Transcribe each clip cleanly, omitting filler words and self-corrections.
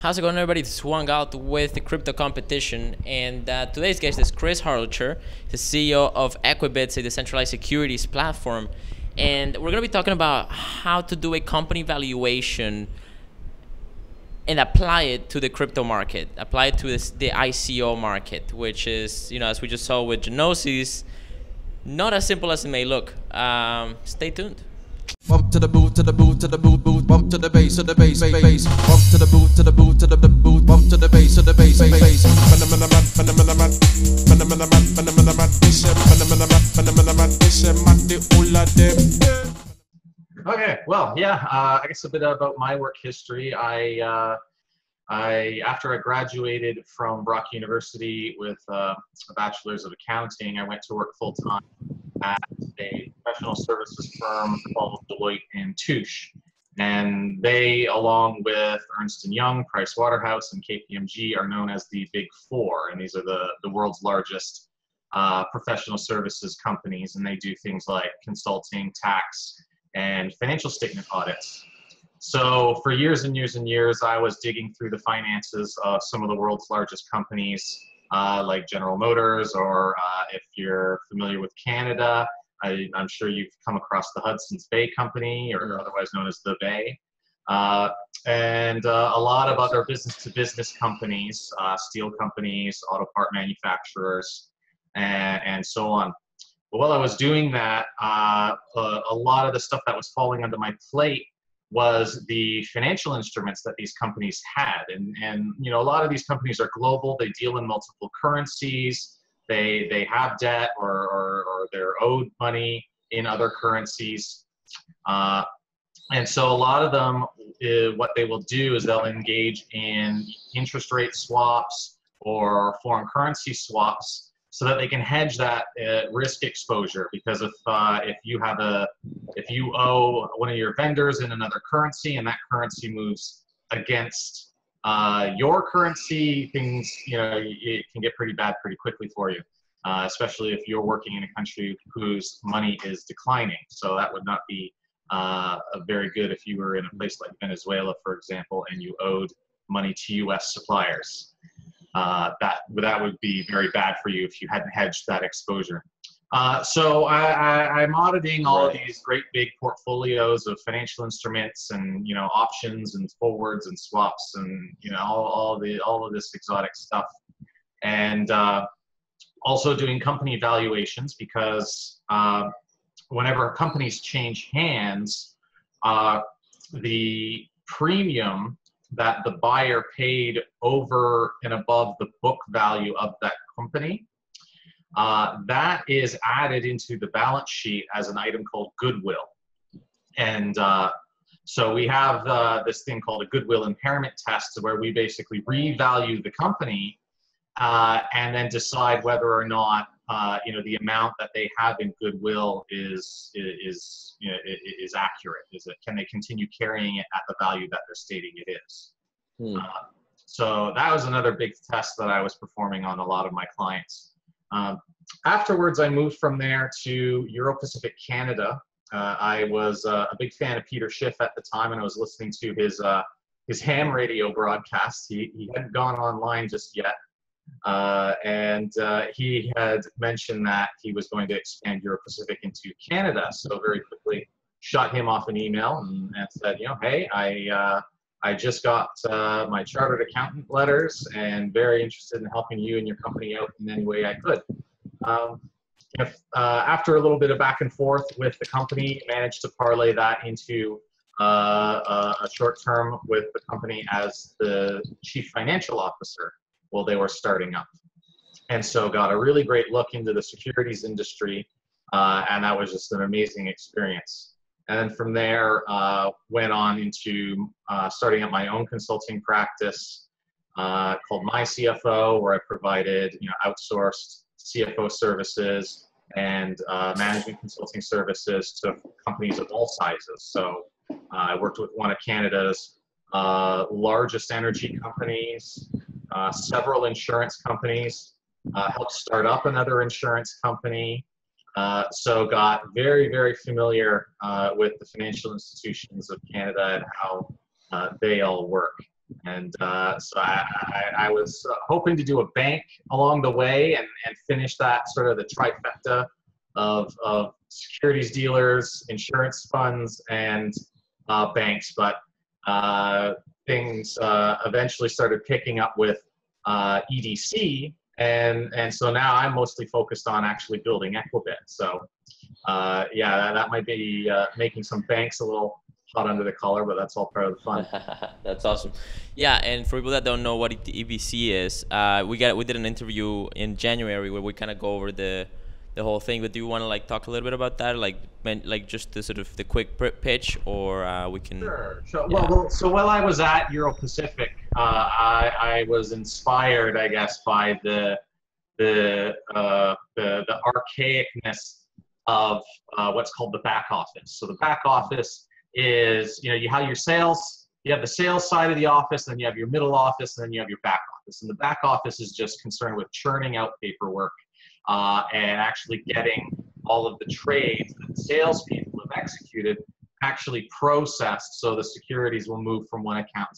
How's it going, everybody? This is Juan Galt with the Crypto Competition, and today's guest is Chris Horlacher, the CEO of Equibit, a decentralized securities platform, and we're going to be talking about how to do a company valuation and apply it to the crypto market, apply it to the ICO market, which is, as we just saw with Genosis, not as simple as it may look. Stay tuned. Bump to the boot, to the boot, to the boot, boot, bump to the bass, to the bass, bass, bump to the boot, to the boot, to the boot, bump to the bass, to the bass, bass. Okay, well, yeah, I guess a bit about my work history. After I graduated from Brock University with a bachelor's of accounting, I went to work full-time at a professional services firm called Deloitte and Touche. And they, along with Ernst & Young, Price Waterhouse, and KPMG, are known as the Big Four. And these are the world's largest professional services companies. And they do things like consulting, tax, and financial statement audits. So for years and years and years, I was digging through the finances of some of the world's largest companies, like General Motors, or if you're familiar with Canada, I'm sure you've come across the Hudson's Bay Company, or otherwise known as the Bay, and a lot of other business-to-business companies, steel companies, auto part manufacturers, and so on. But while I was doing that, a lot of the stuff that was falling onto my plate was the financial instruments that these companies had. And a lot of these companies are global. They deal in multiple currencies. They have debt or they're owed money in other currencies. And so a lot of them, what they will do is they'll engage in interest rate swaps or foreign currency swaps so that they can hedge that risk exposure. Because if you owe one of your vendors in another currency and that currency moves against your currency, things, it can get pretty bad pretty quickly for you, especially if you're working in a country whose money is declining. So that would not be very good if you were in a place like Venezuela, for example, and you owed money to US suppliers. That would be very bad for you if you hadn't hedged that exposure. So I'm auditing all of these great big portfolios of financial instruments and options and forwards and swaps and all of this exotic stuff, and also doing company valuations, because whenever companies change hands, the premium that the buyer paid over and above the book value of that company, that is added into the balance sheet as an item called goodwill. And so we have this thing called a goodwill impairment test, where we basically revalue the company and then decide whether or not the amount that they have in goodwill is accurate. Can they continue carrying it at the value that they're stating it is? So that was another big test that I was performing on a lot of my clients. Afterwards, I moved from there to Euro-Pacific Canada. I was a big fan of Peter Schiff at the time, and I was listening to his ham radio broadcast. He hadn't gone online just yet. And he had mentioned that he was going to expand Euro-Pacific into Canada. So very quickly shot him off an email and said, hey, I just got my chartered accountant letters and very interested in helping you and your company out in any way I could. After a little bit of back and forth with the company, managed to parlay that into a short term with the company as the chief financial officer while they were starting up. And so got a really great look into the securities industry, and that was just an amazing experience. And then from there, went on into starting up my own consulting practice called My CFO, where I provided outsourced CFO services and management consulting services to companies of all sizes. So I worked with one of Canada's largest energy companies, several insurance companies, helped start up another insurance company. So got very, very familiar with the financial institutions of Canada and how they all work. And so I was hoping to do a bank along the way and finish that sort of the trifecta of securities dealers, insurance funds, and banks. But things eventually started picking up with EDC, and so now I'm mostly focused on actually building Equibit. So yeah, that might be making some banks a little hot under the collar, but that's all part of the fun. That's awesome. Yeah, and for people that don't know what EBC is, we did an interview in January where we kind of go over the whole thing. But do you want to like talk a little bit about that, like just the sort of the quick pitch, or we can? Sure. So, Yeah. well, so while I was at Euro Pacific, I was inspired, I guess, by the archaicness of what's called the back office. So the back office is, you have your sales, you have the sales side of the office, then you have your middle office, and then you have your back office. And the back office is just concerned with churning out paperwork and actually getting all of the trades that the salespeople have executed actually processed, so the securities will move from one account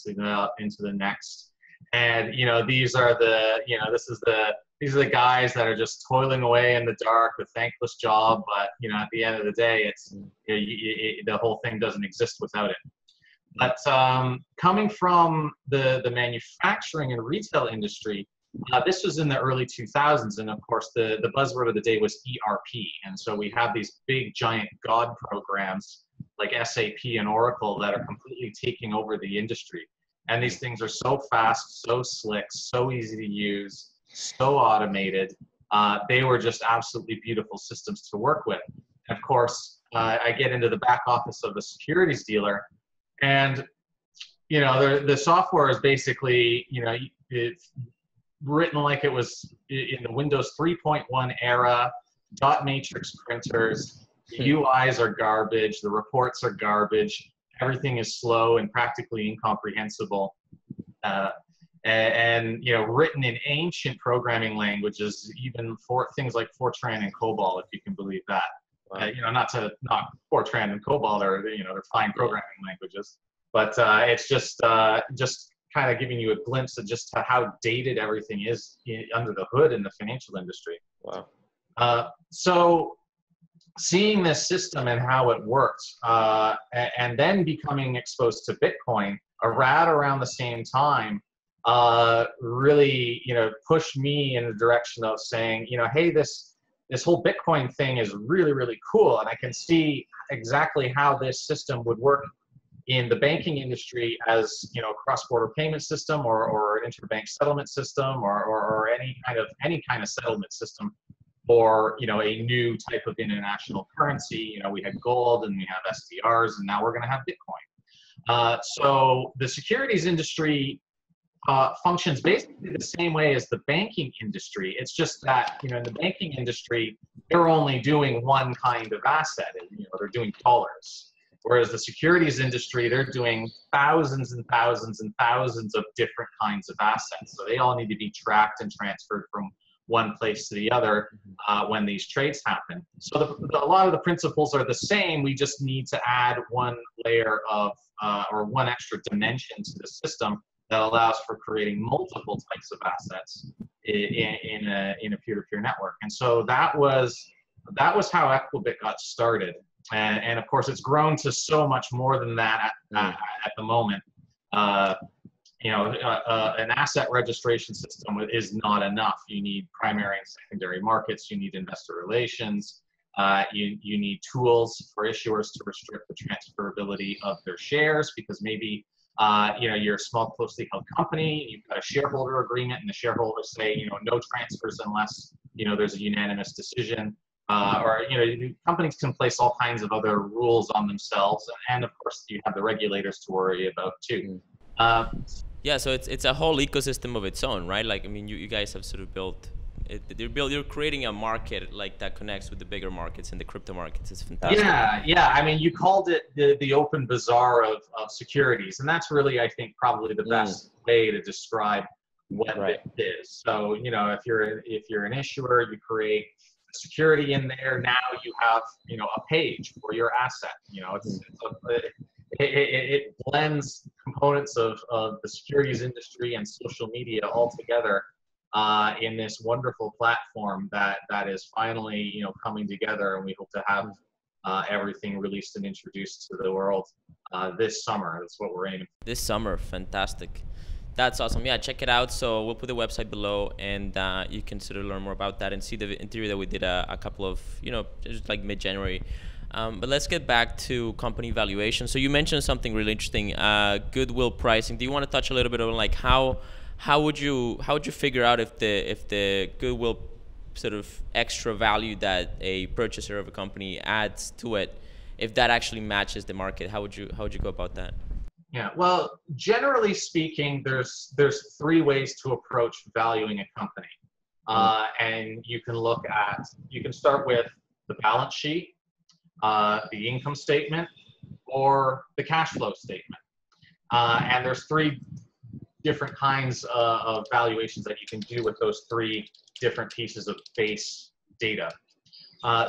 into the next. And these are the these are the guys that are just toiling away in the dark, a thankless job, but at the end of the day, it's the whole thing doesn't exist without it. But coming from the manufacturing and retail industry, this was in the early 2000s, and of course the buzzword of the day was ERP. And so we have these big giant God programs like SAP and Oracle that are completely taking over the industry. And these things are so fast, so slick, so easy to use, so automated. They were just absolutely beautiful systems to work with. And of course, I get into the back office of a securities dealer, and the software is basically it's written like it was in the Windows 3.1 era, dot matrix printers. The UIs are garbage, the reports are garbage, everything is slow and practically incomprehensible. And written in ancient programming languages, even for things like Fortran and COBOL, if you can believe that. Wow. Not Fortran and COBOL are they're fine programming languages, but it's just kind of giving you a glimpse of just how dated everything is under the hood in the financial industry. Wow. So seeing this system and how it works, and then becoming exposed to Bitcoin around the same time, really pushed me in the direction of saying, hey, this whole Bitcoin thing is really, really cool, and I can see exactly how this system would work in the banking industry as a cross-border payment system or an interbank settlement system or any kind of settlement system for a new type of international currency. We had gold and we have SDRs, and now we're going to have Bitcoin. So the securities industry functions basically the same way as the banking industry. It's just that in the banking industry, they're only doing one kind of asset. They're doing dollars. Whereas the securities industry, they're doing thousands and thousands and thousands of different kinds of assets. So they all need to be tracked and transferred from one place to the other when these trades happen. So a lot of the principles are the same. We just need to add one layer of or one extra dimension to the system that allows for creating multiple types of assets in a peer-to-peer network. And so that was how Equibit got started. And of course, it's grown to so much more than that at the moment. An asset registration system is not enough. You need primary and secondary markets. You need investor relations. You need tools for issuers to restrict the transferability of their shares, because maybe you're a small, closely held company. You've got a shareholder agreement, and the shareholders say no transfers unless there's a unanimous decision. Or companies can place all kinds of other rules on themselves, and of course you have the regulators to worry about too. Yeah, so it's a whole ecosystem of its own, right? Like, I mean, you guys have sort of built it. You're creating a market like that connects with the bigger markets and the crypto markets. It's fantastic. Yeah. I mean, you called it the open bazaar of securities, and that's really, I think, probably the best way to describe what it is. So if you're an issuer, you create security in there. Now you have a page for your asset. it blends components of the securities industry and social media all together in this wonderful platform that is finally, you know, coming together, and we hope to have everything released and introduced to the world this summer. That's what we're aiming for. This summer, fantastic. That's awesome. Yeah, check it out. So we'll put the website below, and you can sort of learn more about that and see the interview that we did a couple of, you know, just like mid-January. But let's get back to company valuation. So you mentioned something really interesting, goodwill pricing. Do you want to touch a little bit on like how would you figure out if the goodwill sort of extra value that a purchaser of a company adds to it, if that actually matches the market? How would you go about that? Yeah, well, generally speaking, there's three ways to approach valuing a company, and you can start with the balance sheet, the income statement, or the cash flow statement, and there's three different kinds of valuations that you can do with those three different pieces of base data.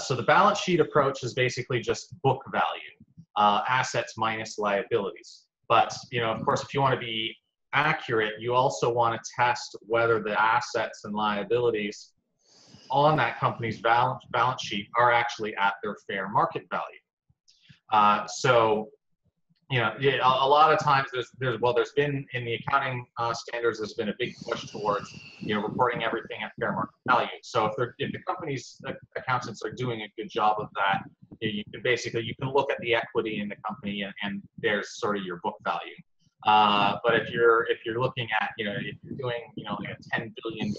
So the balance sheet approach is basically just book value, assets minus liabilities. But, you know, of course, if you want to be accurate, you also want to test whether the assets and liabilities on that company's balance sheet are actually at their fair market value. So, you know, a lot of times there's been in the accounting standards, there's been a big push towards, you know, reporting everything at fair market value. So if the company's accountants are doing a good job of that, you can look at the equity in the company and there's sort of your book value. But if you're looking at, you know, if you're doing, you know, like a $10 billion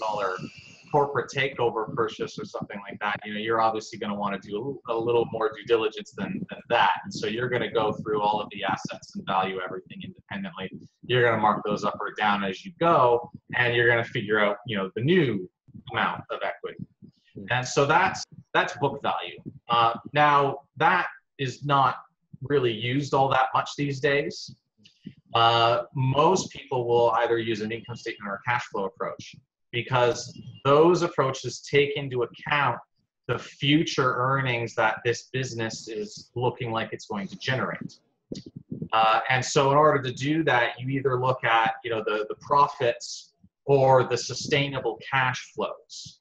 corporate takeover purchase or something like that, you know, you're obviously going to want to do a little more due diligence than that. And so you're going to go through all of the assets and value everything independently. You're going to mark those up or down as you go, and you're going to figure out, you know, the new amount of equity. And so that's book value. Now that is not really used all that much these days. Most people will either use an income statement or a cash flow approach, because those approaches take into account the future earnings that this business is looking like it's going to generate. And so in order to do that, you either look at, you know, the profits or the sustainable cash flows.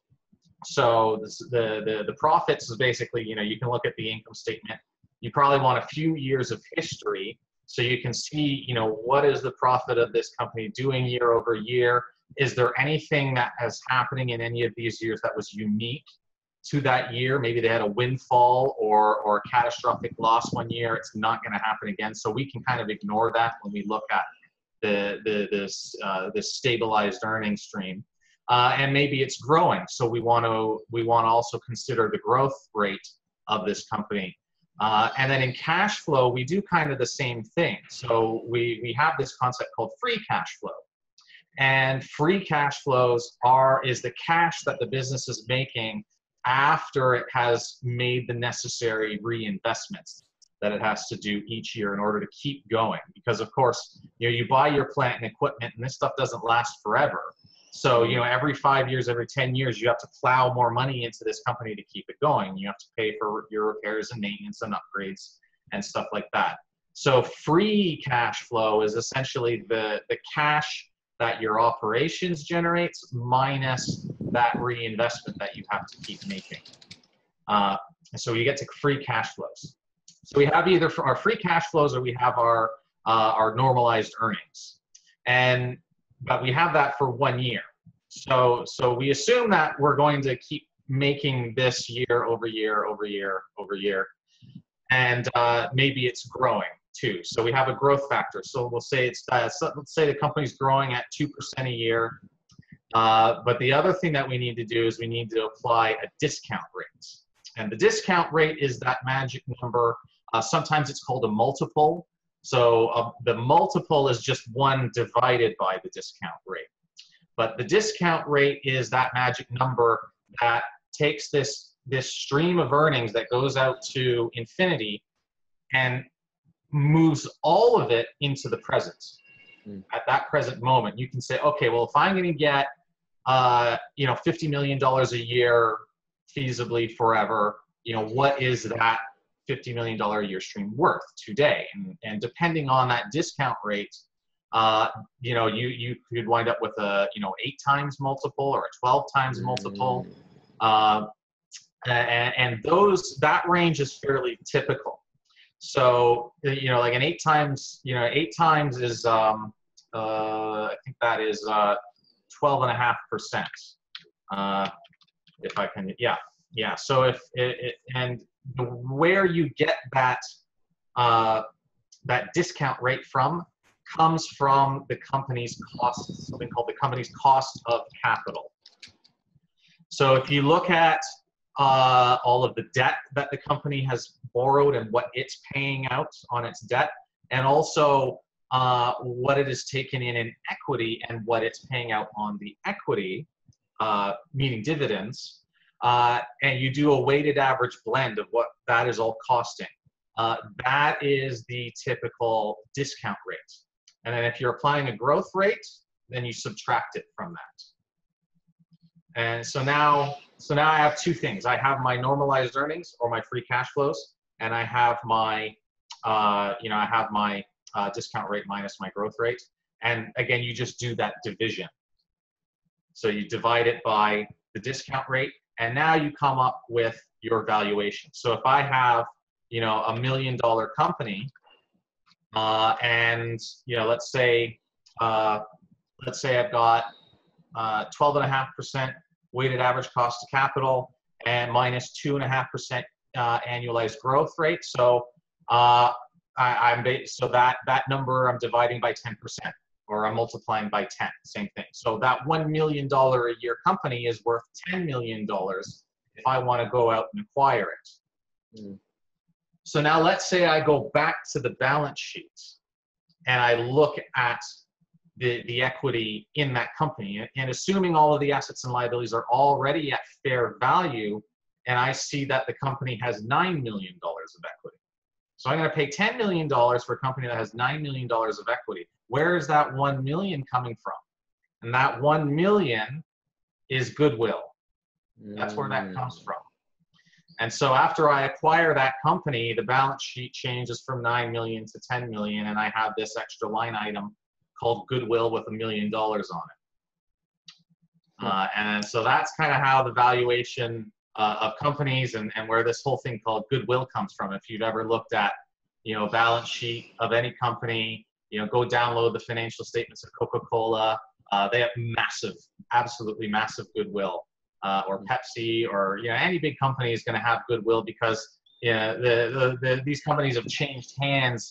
So the profits is basically, you know, you can look at the income statement. You probably want a few years of history so you can see, you know, what is the profit of this company doing year over year? Is there anything that is happening in any of these years that was unique to that year? Maybe they had a windfall or a catastrophic loss one year. It's not going to happen again. So we can kind of ignore that when we look at this stabilized earnings stream. And maybe it's growing. So we want to also consider the growth rate of this company. And then in cash flow, we do kind of the same thing. So we have this concept called free cash flow. And free cash flows is the cash that the business is making after it has made the necessary reinvestments that it has to do each year in order to keep going. Because of course, you know, you buy your plant and equipment and this stuff doesn't last forever. So, you know, every 5 years, every 10 years, you have to plow more money into this company to keep it going. You have to pay for your repairs and maintenance and upgrades and stuff like that. So free cash flow is essentially the cash that your operations generates minus that reinvestment that you have to keep making. So you get to free cash flows. So we have either our free cash flows or we have our normalized earnings. But we have that for 1 year. So we assume that we're going to keep making this year over year over year over year. And maybe it's growing too. So we have a growth factor. So we'll say let's say the company's growing at 2% a year. But the other thing that we need to do is we need to apply a discount rate. And the discount rate is that magic number. Sometimes it's called a multiple. So the multiple is just 1 divided by the discount rate. But the discount rate is that magic number that takes this stream of earnings that goes out to infinity and moves all of it into the present. At that present moment, you can say, okay, well, if I'm going to get you know, $50 million a year feasibly forever, you know, what is that $50 million a year stream worth today? And depending on that discount rate, you know, you could wind up with a, you know, 8 times multiple or a 12 times multiple. And that range is fairly typical. So, you know, like an 8 times, you know, 8 times is, I think that is 12.5%. If I can, yeah. So if and where you get that that discount rate from comes from the company's cost, something called the company's cost of capital. So if you look at all of the debt that the company has borrowed and what it's paying out on its debt, and also what it has taken in equity and what it's paying out on the equity, meaning dividends, and you do a weighted average blend of what that is all costing, that is the typical discount rate. And then if you're applying a growth rate, then you subtract it from that. And so now I have 2 things. I have my normalized earnings or my free cash flows, and I have my, you know, I have my discount rate minus my growth rate. And again, you just do that division. So you divide it by the discount rate, and now you come up with your valuation. So if I have, you know, $1 million company, and, you know, let's say I've got 12.5% weighted average cost of capital and minus 2.5% annualized growth rate. So so that number I'm dividing by 10%, or I'm multiplying by 10, same thing. So that $1 million a year company is worth $10 million if I want to go out and acquire it. So now let's say I go back to the balance sheet and I look at the equity in that company, and assuming all of the assets and liabilities are already at fair value, and I see that the company has $9 million of equity. So I'm going to pay $10 million for a company that has $9 million of equity. Where is that $1 million coming from? And that $1 million is goodwill. That's where that comes from. And so after I acquire that company, the balance sheet changes from 9 million to 10 million, and I have this extra line item called goodwill with $1 million on it. And so that's kind of how the valuation of companies and where this whole thing called goodwill comes from. If you've ever looked at, you know, a balance sheet of any company, you know, go download the financial statements of Coca-Cola. They have massive, absolutely massive goodwill. Or Pepsi, or, you know, any big company is going to have goodwill because, you know, these companies have changed hands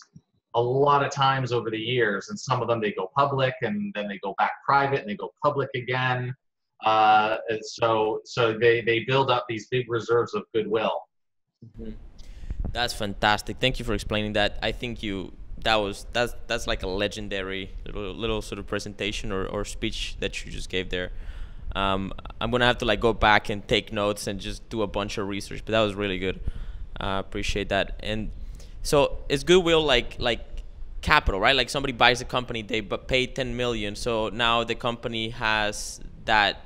a lot of times over the years, and some of them they go public and then they go back private and they go public again. So they build up these big reserves of goodwill. That's fantastic. Thank you for explaining that. I think that's like a legendary little sort of presentation or speech that you just gave there. I'm gonna have to like go back and take notes and just do a bunch of research, but that was really good. Appreciate that. And so is goodwill like capital, right? Like somebody buys a company, they pay 10 million, so now the company has that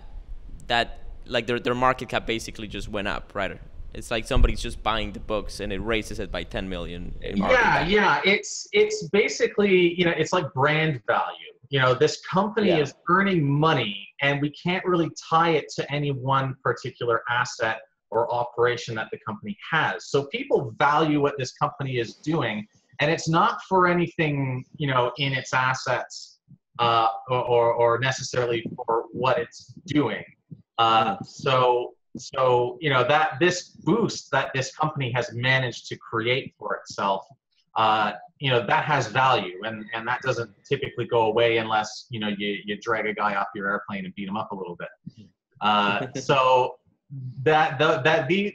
like their market cap basically just went up, right? It's like somebody's just buying the books and it raises it by 10 million in market cap. Yeah. It's basically, you know, it's like brand value. You know, this company is earning money, and we can't really tie it to any one particular asset or operation that the company has. So people value what this company is doing, and it's not for anything, you know, in its assets or necessarily for what it's doing. So you know, that this boost that this company has managed to create for itself, you know, that has value, and that doesn't typically go away unless, you know, you drag a guy off your airplane and beat him up a little bit. So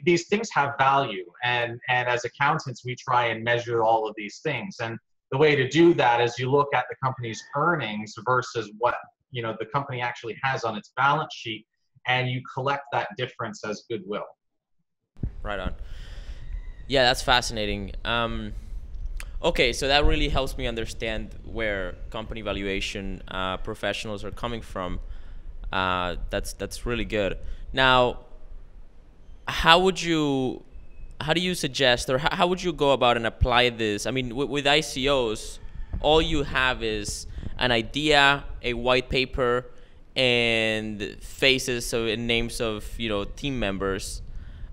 these things have value, and as accountants we try and measure all of these things, and the way to do that is you look at the company's earnings versus what, you know, the company actually has on its balance sheet, and you collect that difference as goodwill. Right on. Yeah, that's fascinating. Okay, so that really helps me understand where company valuation professionals are coming from. That's really good. Now, how would you how do you suggest, or how would you go about and apply this? I mean, with ICOs, all you have is an idea, a white paper, and faces and names of team members.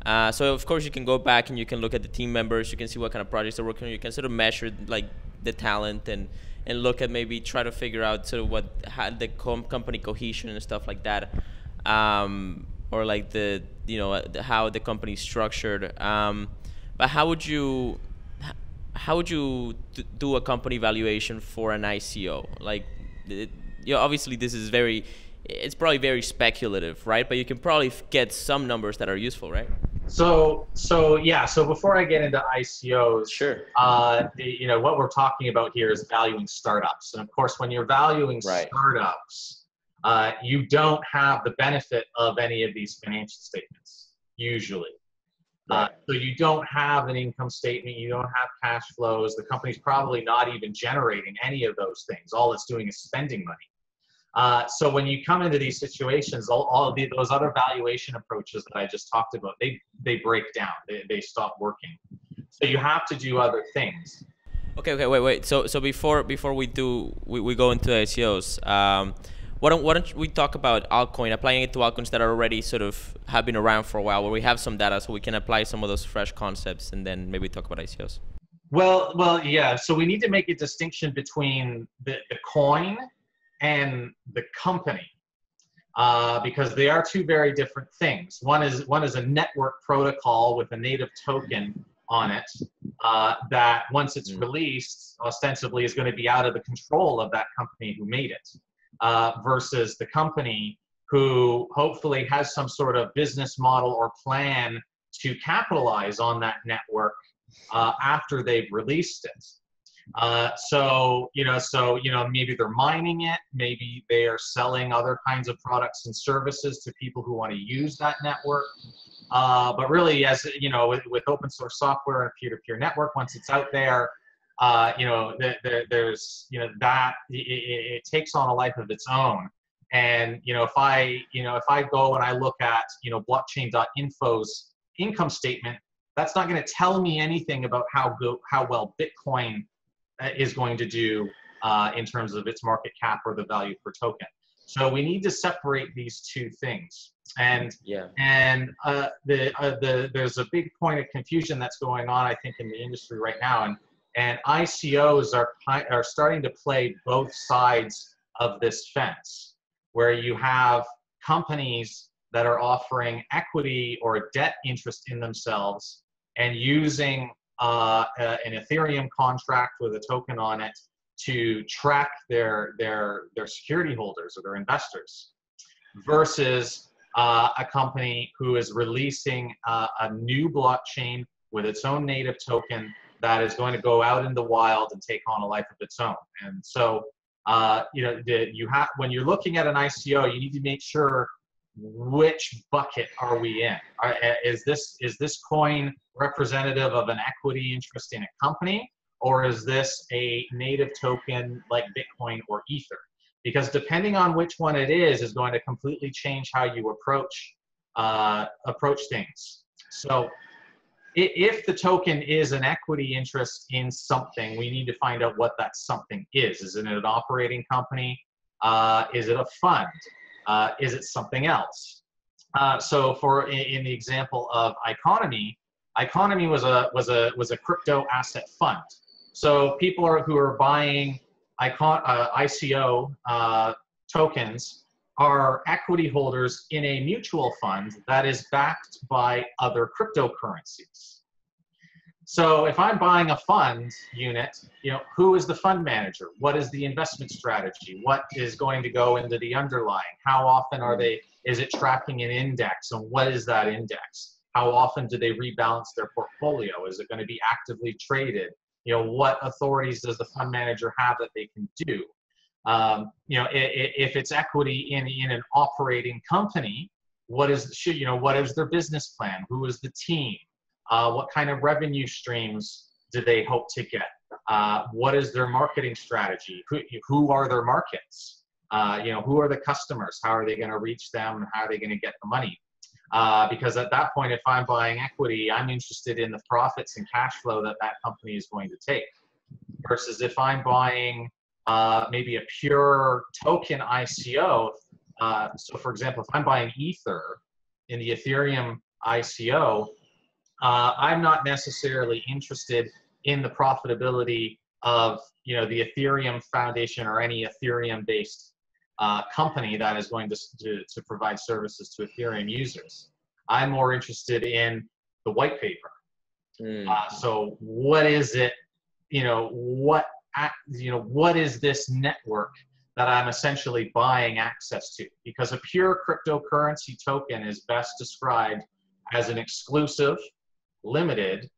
So of course you can go back and you can look at the team members. You can see what kind of projects they're working on. You can sort of measure like the talent and look at, maybe try to figure out sort of what had the company cohesion and stuff like that, or like the how the company's structured. But how would you do a company valuation for an ICO? Like, obviously this is it's probably very speculative, right? But you can probably get some numbers that are useful, right? So before I get into ICOs, Sure. What we're talking about here is valuing startups. And of course, when you're valuing Right. startups, you don't have the benefit of any of these financial statements, usually. Right. So you don't have an income statement, you don't have cash flows, the company's probably not even generating any of those things. All it's doing is spending money. So when you come into these situations, all of those other valuation approaches that I just talked about, they break down, they stop working. So you have to do other things. Okay, wait. So before we go into ICOs, why don't we talk about altcoin, applying it to altcoins that are already sort of have been around for a while, where we have some data, so we can apply some of those fresh concepts, and then maybe talk about ICOs. Well, yeah. So we need to make a distinction between the coin and the company, because they are two very different things. One is a network protocol with a native token on it that once it's released, ostensibly is going to be out of the control of that company who made it, versus the company who hopefully has some sort of business model or plan to capitalize on that network after they've released it. Maybe they're mining it, maybe they are selling other kinds of products and services to people who want to use that network. But really, as you know, with open source software and a peer-to-peer network, once it's out there, there's it takes on a life of its own. And if I go and I look at blockchain.info's income statement, that's not going to tell me anything about how well Bitcoin is going to do in terms of its market cap or the value per token. So we need to separate these two things. And there's a big point of confusion that's going on, I think, in the industry right now. And ICOs are starting to play both sides of this fence, where you have companies that are offering equity or debt interest in themselves and using an Ethereum contract with a token on it to track their security holders or their investors, versus a company who is releasing a new blockchain with its own native token that is going to go out in the wild and take on a life of its own. And so, when you're looking at an ICO, you need to make sure, which bucket are we in? Is this coin representative of an equity interest in a company, or is this a native token like Bitcoin or Ether? Because depending on which one it is going to completely change how you approach things. So if the token is an equity interest in something, we need to find out what that something is. Is it an operating company? Is it a fund? Is it something else? So in the example of Iconomy was a crypto asset fund. So people who are buying ICO tokens are equity holders in a mutual fund that is backed by other cryptocurrencies. So if I'm buying a fund unit, who is the fund manager? What is the investment strategy? What is going to go into the underlying? How often is it tracking an index? And what is that index? How often do they rebalance their portfolio? Is it going to be actively traded? What authorities does the fund manager have that they can do? If it's equity in an operating company, what is their business plan? Who is the team? What kind of revenue streams do they hope to get? What is their marketing strategy? Who are their markets? Who are the customers? How are they going to reach them? How are they going to get the money? Because at that point, if I'm buying equity, I'm interested in the profits and cash flow that that company is going to take. Versus if I'm buying maybe a pure token ICO. So for example, if I'm buying Ether in the Ethereum ICO, I'm not necessarily interested in the profitability of the Ethereum Foundation or any Ethereum-based company that is going to provide services to Ethereum users. I'm more interested in the white paper. So what is it? What is this network that I'm essentially buying access to? Because a pure cryptocurrency token is best described as an exclusive, limited,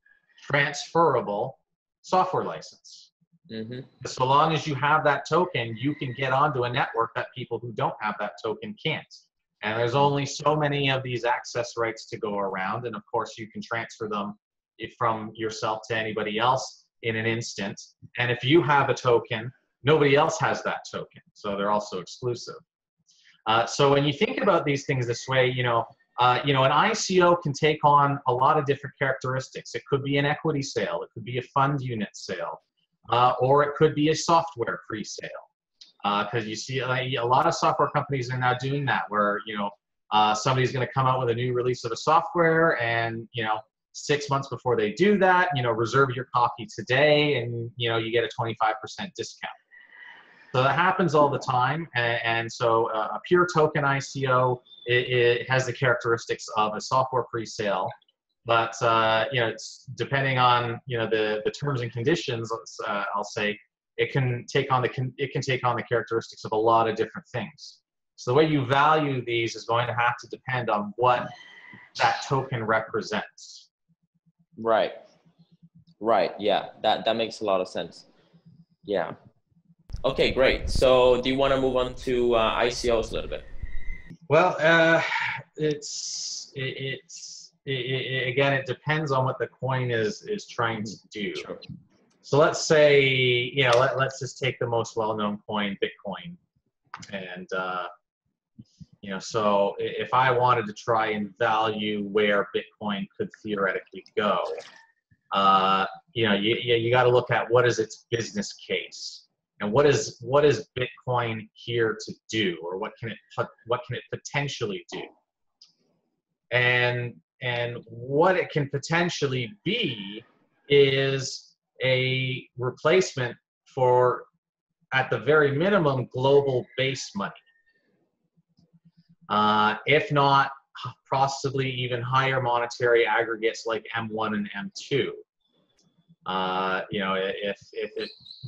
transferable software license. So long as you have that token, you can get onto a network that people who don't have that token can't. And there's only so many of these access rights to go around. And of course, you can transfer them from yourself to anybody else in an instant. And if you have a token, nobody else has that token. So they're also exclusive. So when you think about these things this way, an ICO can take on a lot of different characteristics. It could be an equity sale. It could be a fund unit sale. Or it could be a software pre-sale. Because you see a lot of software companies are now doing that, where somebody's going to come out with a new release of a software, and 6 months before they do that, reserve your copy today, and you get a 25% discount. So that happens all the time, and so a pure token ICO it has the characteristics of a software pre-sale, but it's depending on the terms and conditions. I'll say it can take on the characteristics of a lot of different things. So the way you value these is going to have to depend on what that token represents. Right. Yeah, that makes a lot of sense. Yeah. Okay, great. So do you want to move on to ICOs a little bit? Well, again, it depends on what the coin is trying to do. Sure. So let's say, let's just take the most well-known coin, Bitcoin. And, so if I wanted to try and value where Bitcoin could theoretically go, you got to look at what is its business case, and what is Bitcoin here to do, or what can it potentially do, and what it can potentially be is a replacement for, at the very minimum, global base money. If not, possibly even higher monetary aggregates like M1 and M2.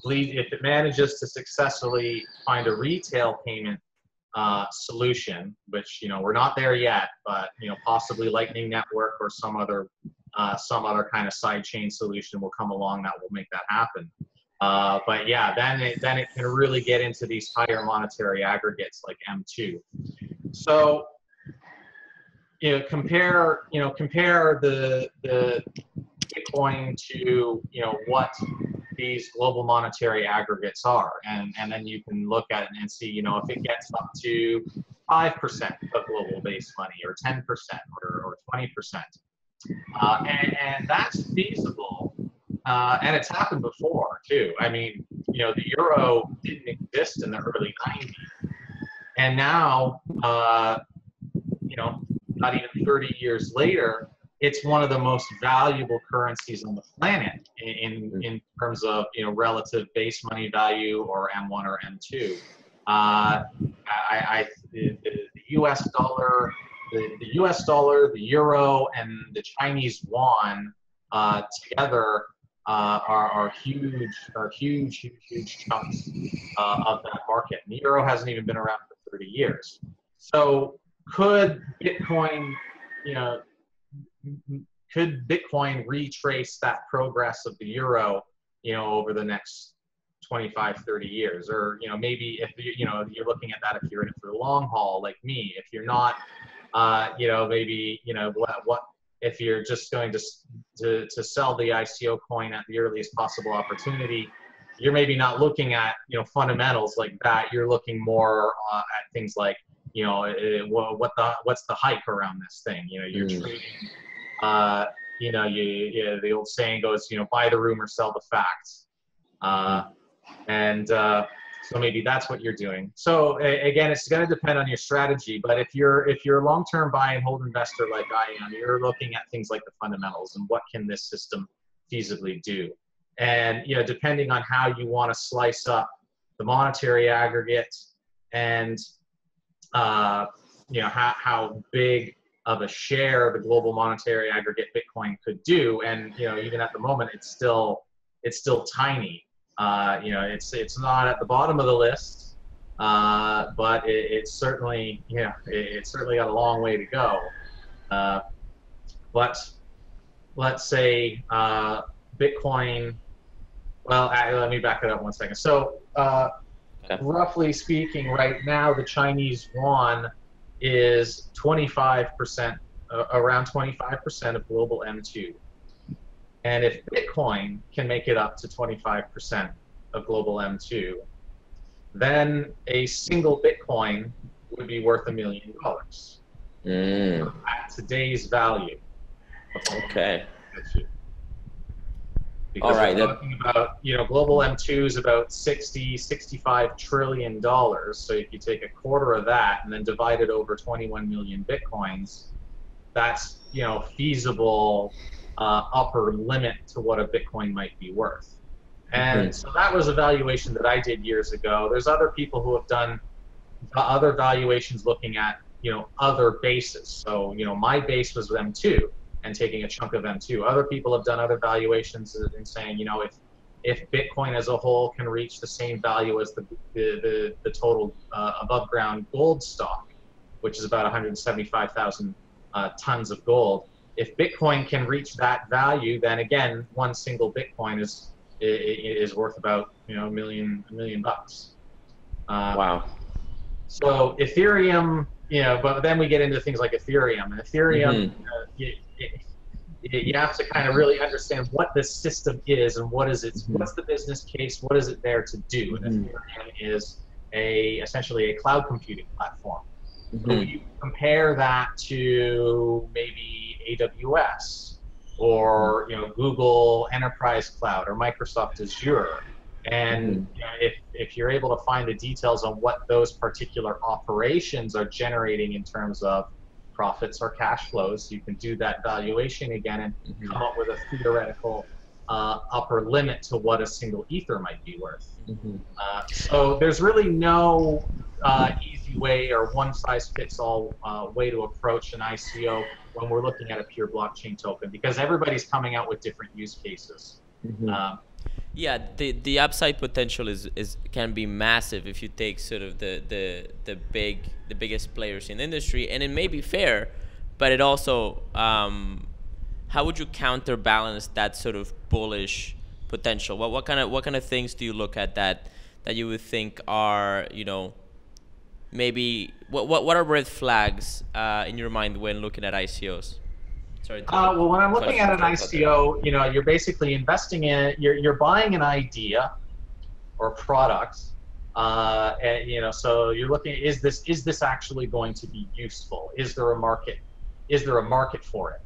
If it manages to successfully find a retail payment solution, which we're not there yet, but possibly Lightning Network or some other kind of sidechain solution will come along that will make that happen. But yeah, then it can really get into these higher monetary aggregates like M2. So compare the Bitcoin to what these global monetary aggregates are, and then you can look at it and see if it gets up to 5% of global base money, or 10%, or 20%, and that's feasible, and it's happened before too. I mean, the euro didn't exist in the early 90s, and now not even 30 years later, it's one of the most valuable currencies on the planet in terms of relative base money value, or M1 or M2. The U.S. dollar, the euro, and the Chinese yuan together are huge chunks of that market. And the euro hasn't even been around for 30 years. So could Bitcoin, retrace that progress of the euro, over the next 25, 30 years? Or, maybe if you're looking at that, if you're in it for the long haul, like me, if you're not, maybe, what if you're just going to sell the ICO coin at the earliest possible opportunity, you're maybe not looking at, fundamentals like that. You're looking more at things like, what's the hype around this thing? You're trading. The old saying goes, buy the rumor, sell the facts. So maybe that's what you're doing. So again, it's going to depend on your strategy. But if you're a long-term buy and hold investor like I am, you're looking at things like the fundamentals and what can this system feasibly do. And depending on how you want to slice up the monetary aggregate and how big of a share of the global monetary aggregate Bitcoin could do. And even at the moment, it's still tiny. It's not at the bottom of the list, but it's certainly it's certainly got a long way to go. But let's say Bitcoin. Well, let me back it up 1 second. So, roughly speaking, right now the Chinese yuan is 25%, around 25% of global M2. And if Bitcoin can make it up to 25% of global M2, then a single Bitcoin would be worth $1 million at today's value. Okay. Because we're talking about, global M2 is about $65 trillion. So if you take a quarter of that and then divide it over 21 million Bitcoins, that's, feasible upper limit to what a Bitcoin might be worth. And so that was a valuation that I did years ago. There's other people who have done other valuations looking at, other bases. So, my base was M2 and taking a chunk of M2. Other people have done other valuations and saying, if Bitcoin as a whole can reach the same value as the total above ground gold stock, which is about 175,000 tons of gold. If Bitcoin can reach that value, then again, one single Bitcoin is worth about $1 million bucks. Wow. So Ethereum, but then we get into things like Ethereum. And Ethereum, you have to kind of really understand what this system is and what's the business case, what is it there to do. And Ethereum is essentially a cloud computing platform. So you compare that to maybe AWS or Google Enterprise Cloud or Microsoft Azure. And if you're able to find the details on what those particular operations are generating in terms of profits or cash flows, you can do that valuation again and come up with a theoretical upper limit to what a single ether might be worth. So there's really no easy way or one-size-fits-all way to approach an ICO when we're looking at a pure blockchain token, because everybody's coming out with different use cases. Yeah, the upside potential can be massive if you take sort of the biggest players in the industry, and it may be fair, but it also how would you counterbalance that sort of bullish potential? What kind of things do you look at that you would think are maybe what are red flags in your mind when looking at ICOs? Well, when I'm looking at an ICO, you're basically investing in, you're buying an idea or product, and so you're looking, is this actually going to be useful? Is there a market? Is there a market for it?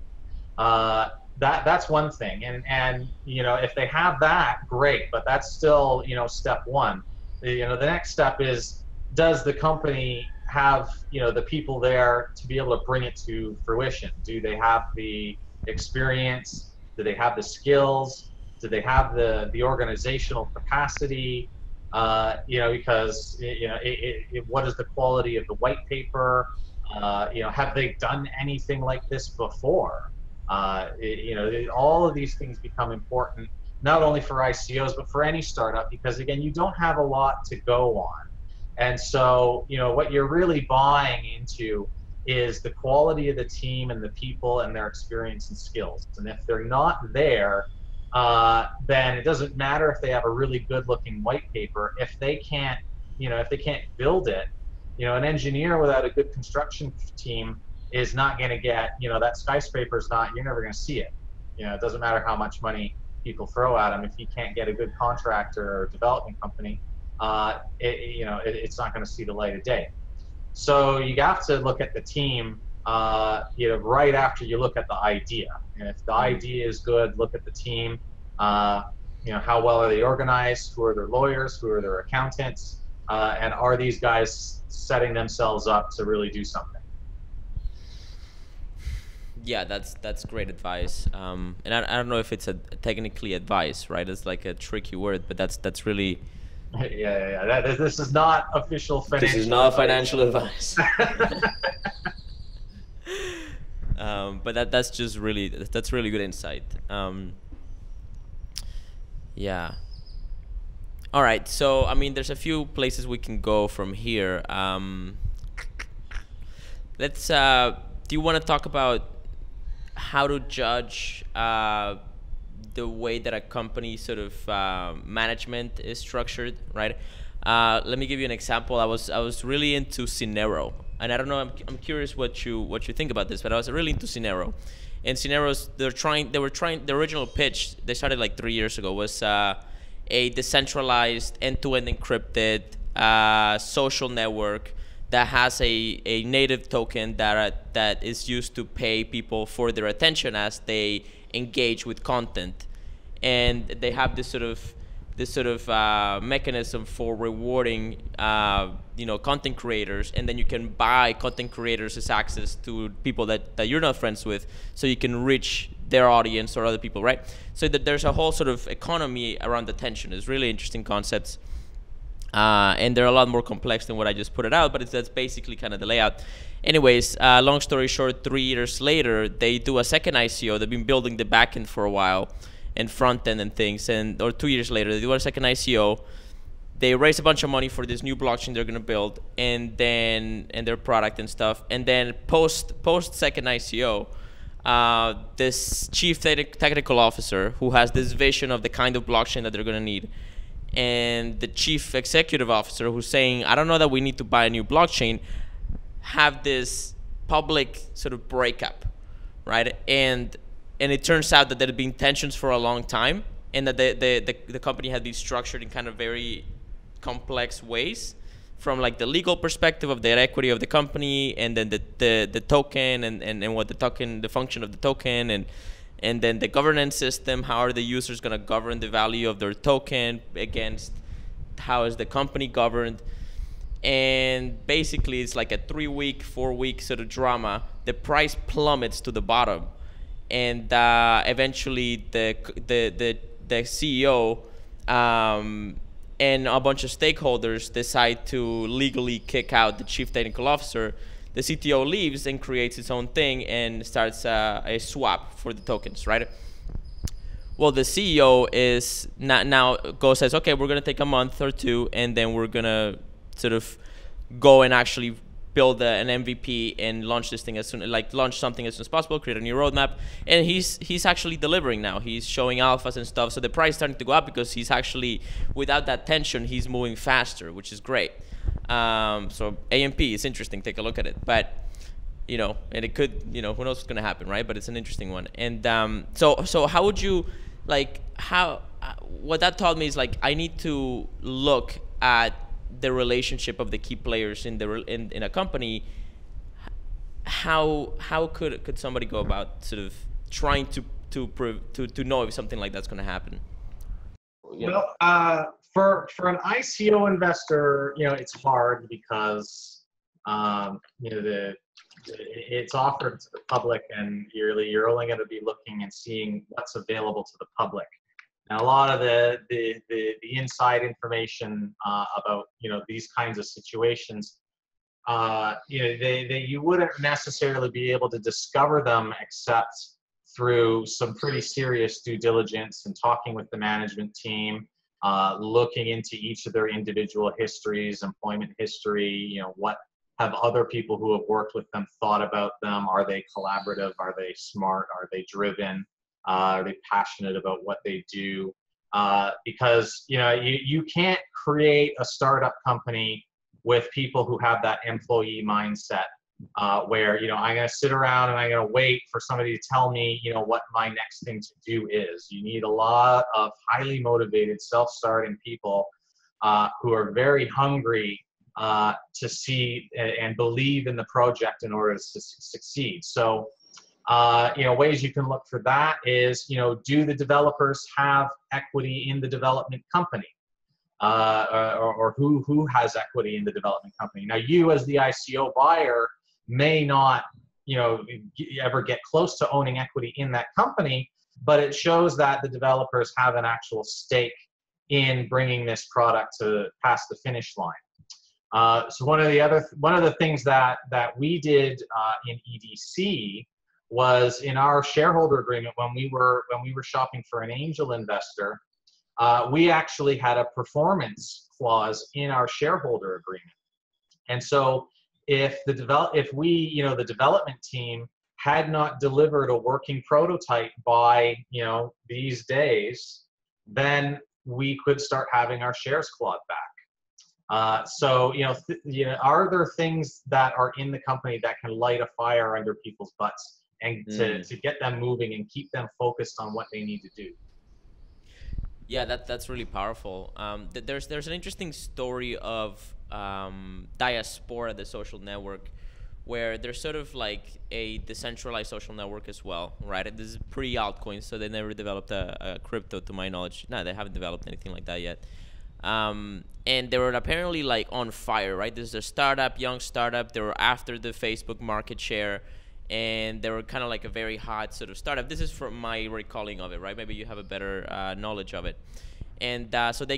That's one thing, and if they have that, great, but that's still step one. The next step is, does the company have the people there to be able to bring it to fruition? Do they have the experience? Do they have the skills? Do they have the organizational capacity? Because what is the quality of the white paper? Have they done anything like this before? All of these things become important, not only for ICOs but for any startup, because again, you don't have a lot to go on. And so, what you're really buying into is the quality of the team and the people and their experience and skills. And if they're not there, then it doesn't matter if they have a really good-looking white paper. If they can't, build it, an engineer without a good construction team is not going to get, that skyscraper's not. You're never going to see it. It doesn't matter how much money people throw at them. If you can't get a good contractor or development company, it's not going to see the light of day. So you have to look at the team, right after you look at the idea. And if the idea is good, look at the team. How well are they organized? Who are their lawyers? Who are their accountants? And are these guys setting themselves up to really do something? Yeah, that's great advice. And I don't know if it's a technically advice, right? It's like a tricky word, but that's really. Yeah. This is not official financial. This is not financial advice. But that's really good insight. Yeah. All right. So I mean, there's a few places we can go from here. Let's. Do you want to talk about how to judge the way that a company sort of management is structured, right? Let me give you an example. I was really into Cinero, and I don't know. I'm curious what you think about this, but I was really into Cinero. And Cinero's the original pitch they started like 3 years ago was a decentralized end-to-end encrypted social network that has a native token that is used to pay people for their attention as they engage with content, and they have this sort of mechanism for rewarding content creators, and then you can buy content creators' access to people that you're not friends with, so you can reach their audience or other people, right? So that there's a whole sort of economy around attention. It's really interesting concepts. And they're a lot more complex than what I just put it out, but that's basically kind of the layout. Anyways, long story short, 3 years later, they do a second ICO. They've been building the backend for a while and front end and things, or 2 years later, they do a second ICO. They raise a bunch of money for this new blockchain they're gonna build, and their product and stuff. And then post second ICO, this chief technical officer who has this vision of the kind of blockchain that they're gonna need, and the chief executive officer who's saying, I don't know that we need to buy a new blockchain, have this public sort of breakup, right? And it turns out that there had been tensions for a long time, and that the company had been structured in kind of very complex ways, from like the legal perspective of the equity of the company, and then the token and what the function of the token, and then the governance system. How are the users going to govern the value of their token against how is the company governed? And basically, it's like a 4-week sort of drama. The price plummets to the bottom, and eventually the CEO and a bunch of stakeholders decide to legally kick out the chief technical officer. The CTO leaves and creates its own thing and starts a swap for the tokens, right? Well, the CEO is now says, okay, we're gonna take a month or two, and then we're gonna sort of go and actually build an MVP and launch this thing launch something as soon as possible, create a new roadmap. And he's actually delivering now. He's showing alphas and stuff. So the price is starting to go up because he's actually, without that tension, he's moving faster, which is great. So AMP is interesting. Take a look at it. But, and it could, who knows what's going to happen, right? But it's an interesting one. And so how would you, what that taught me is I need to look at the relationship of the key players in a company. How could somebody go about sort of trying to know if something like that's going to happen? Well, for an ICO investor, it's hard because it's offered to the public, and you're only going to be looking and seeing what's available to the public. Now, a lot of the inside information about these kinds of situations, you wouldn't necessarily be able to discover them except through some pretty serious due diligence and talking with the management team, looking into each of their individual histories, employment history. What have other people who have worked with them thought about them? Are they collaborative? Are they smart? Are they driven? Are they passionate about what they do? Because you can't create a startup company with people who have that employee mindset, where I'm going to sit around and I'm going to wait for somebody to tell me what my next thing to do is. You need a lot of highly motivated, self-starting people who are very hungry to see and believe in the project in order to succeed. So, ways you can look for that is, do the developers have equity in the development company? Or who has equity in the development company? Now, you as the ICO buyer may not, ever get close to owning equity in that company, but it shows that the developers have an actual stake in bringing this product to past the finish line. So one of the things that we did in EDC was in our shareholder agreement when we were shopping for an angel investor. We actually had a performance clause in our shareholder agreement, and so if the development team had not delivered a working prototype by these days, then we could start having our shares clawed back. So are there things that are in the company that can light a fire under people's butts and to get them moving and keep them focused on what they need to do? Yeah, that's really powerful. There's an interesting story of Diaspora, the social network, where there's sort of like a decentralized social network as well, right? This is pre-altcoins, so they never developed a crypto, to my knowledge. No, they haven't developed anything like that yet. And they were apparently like on fire, right? This is a startup, young startup. They were after the Facebook market share, and they were kind of like a very hot sort of startup. This is from my recalling of it, right? Maybe you have a better knowledge of it. And so they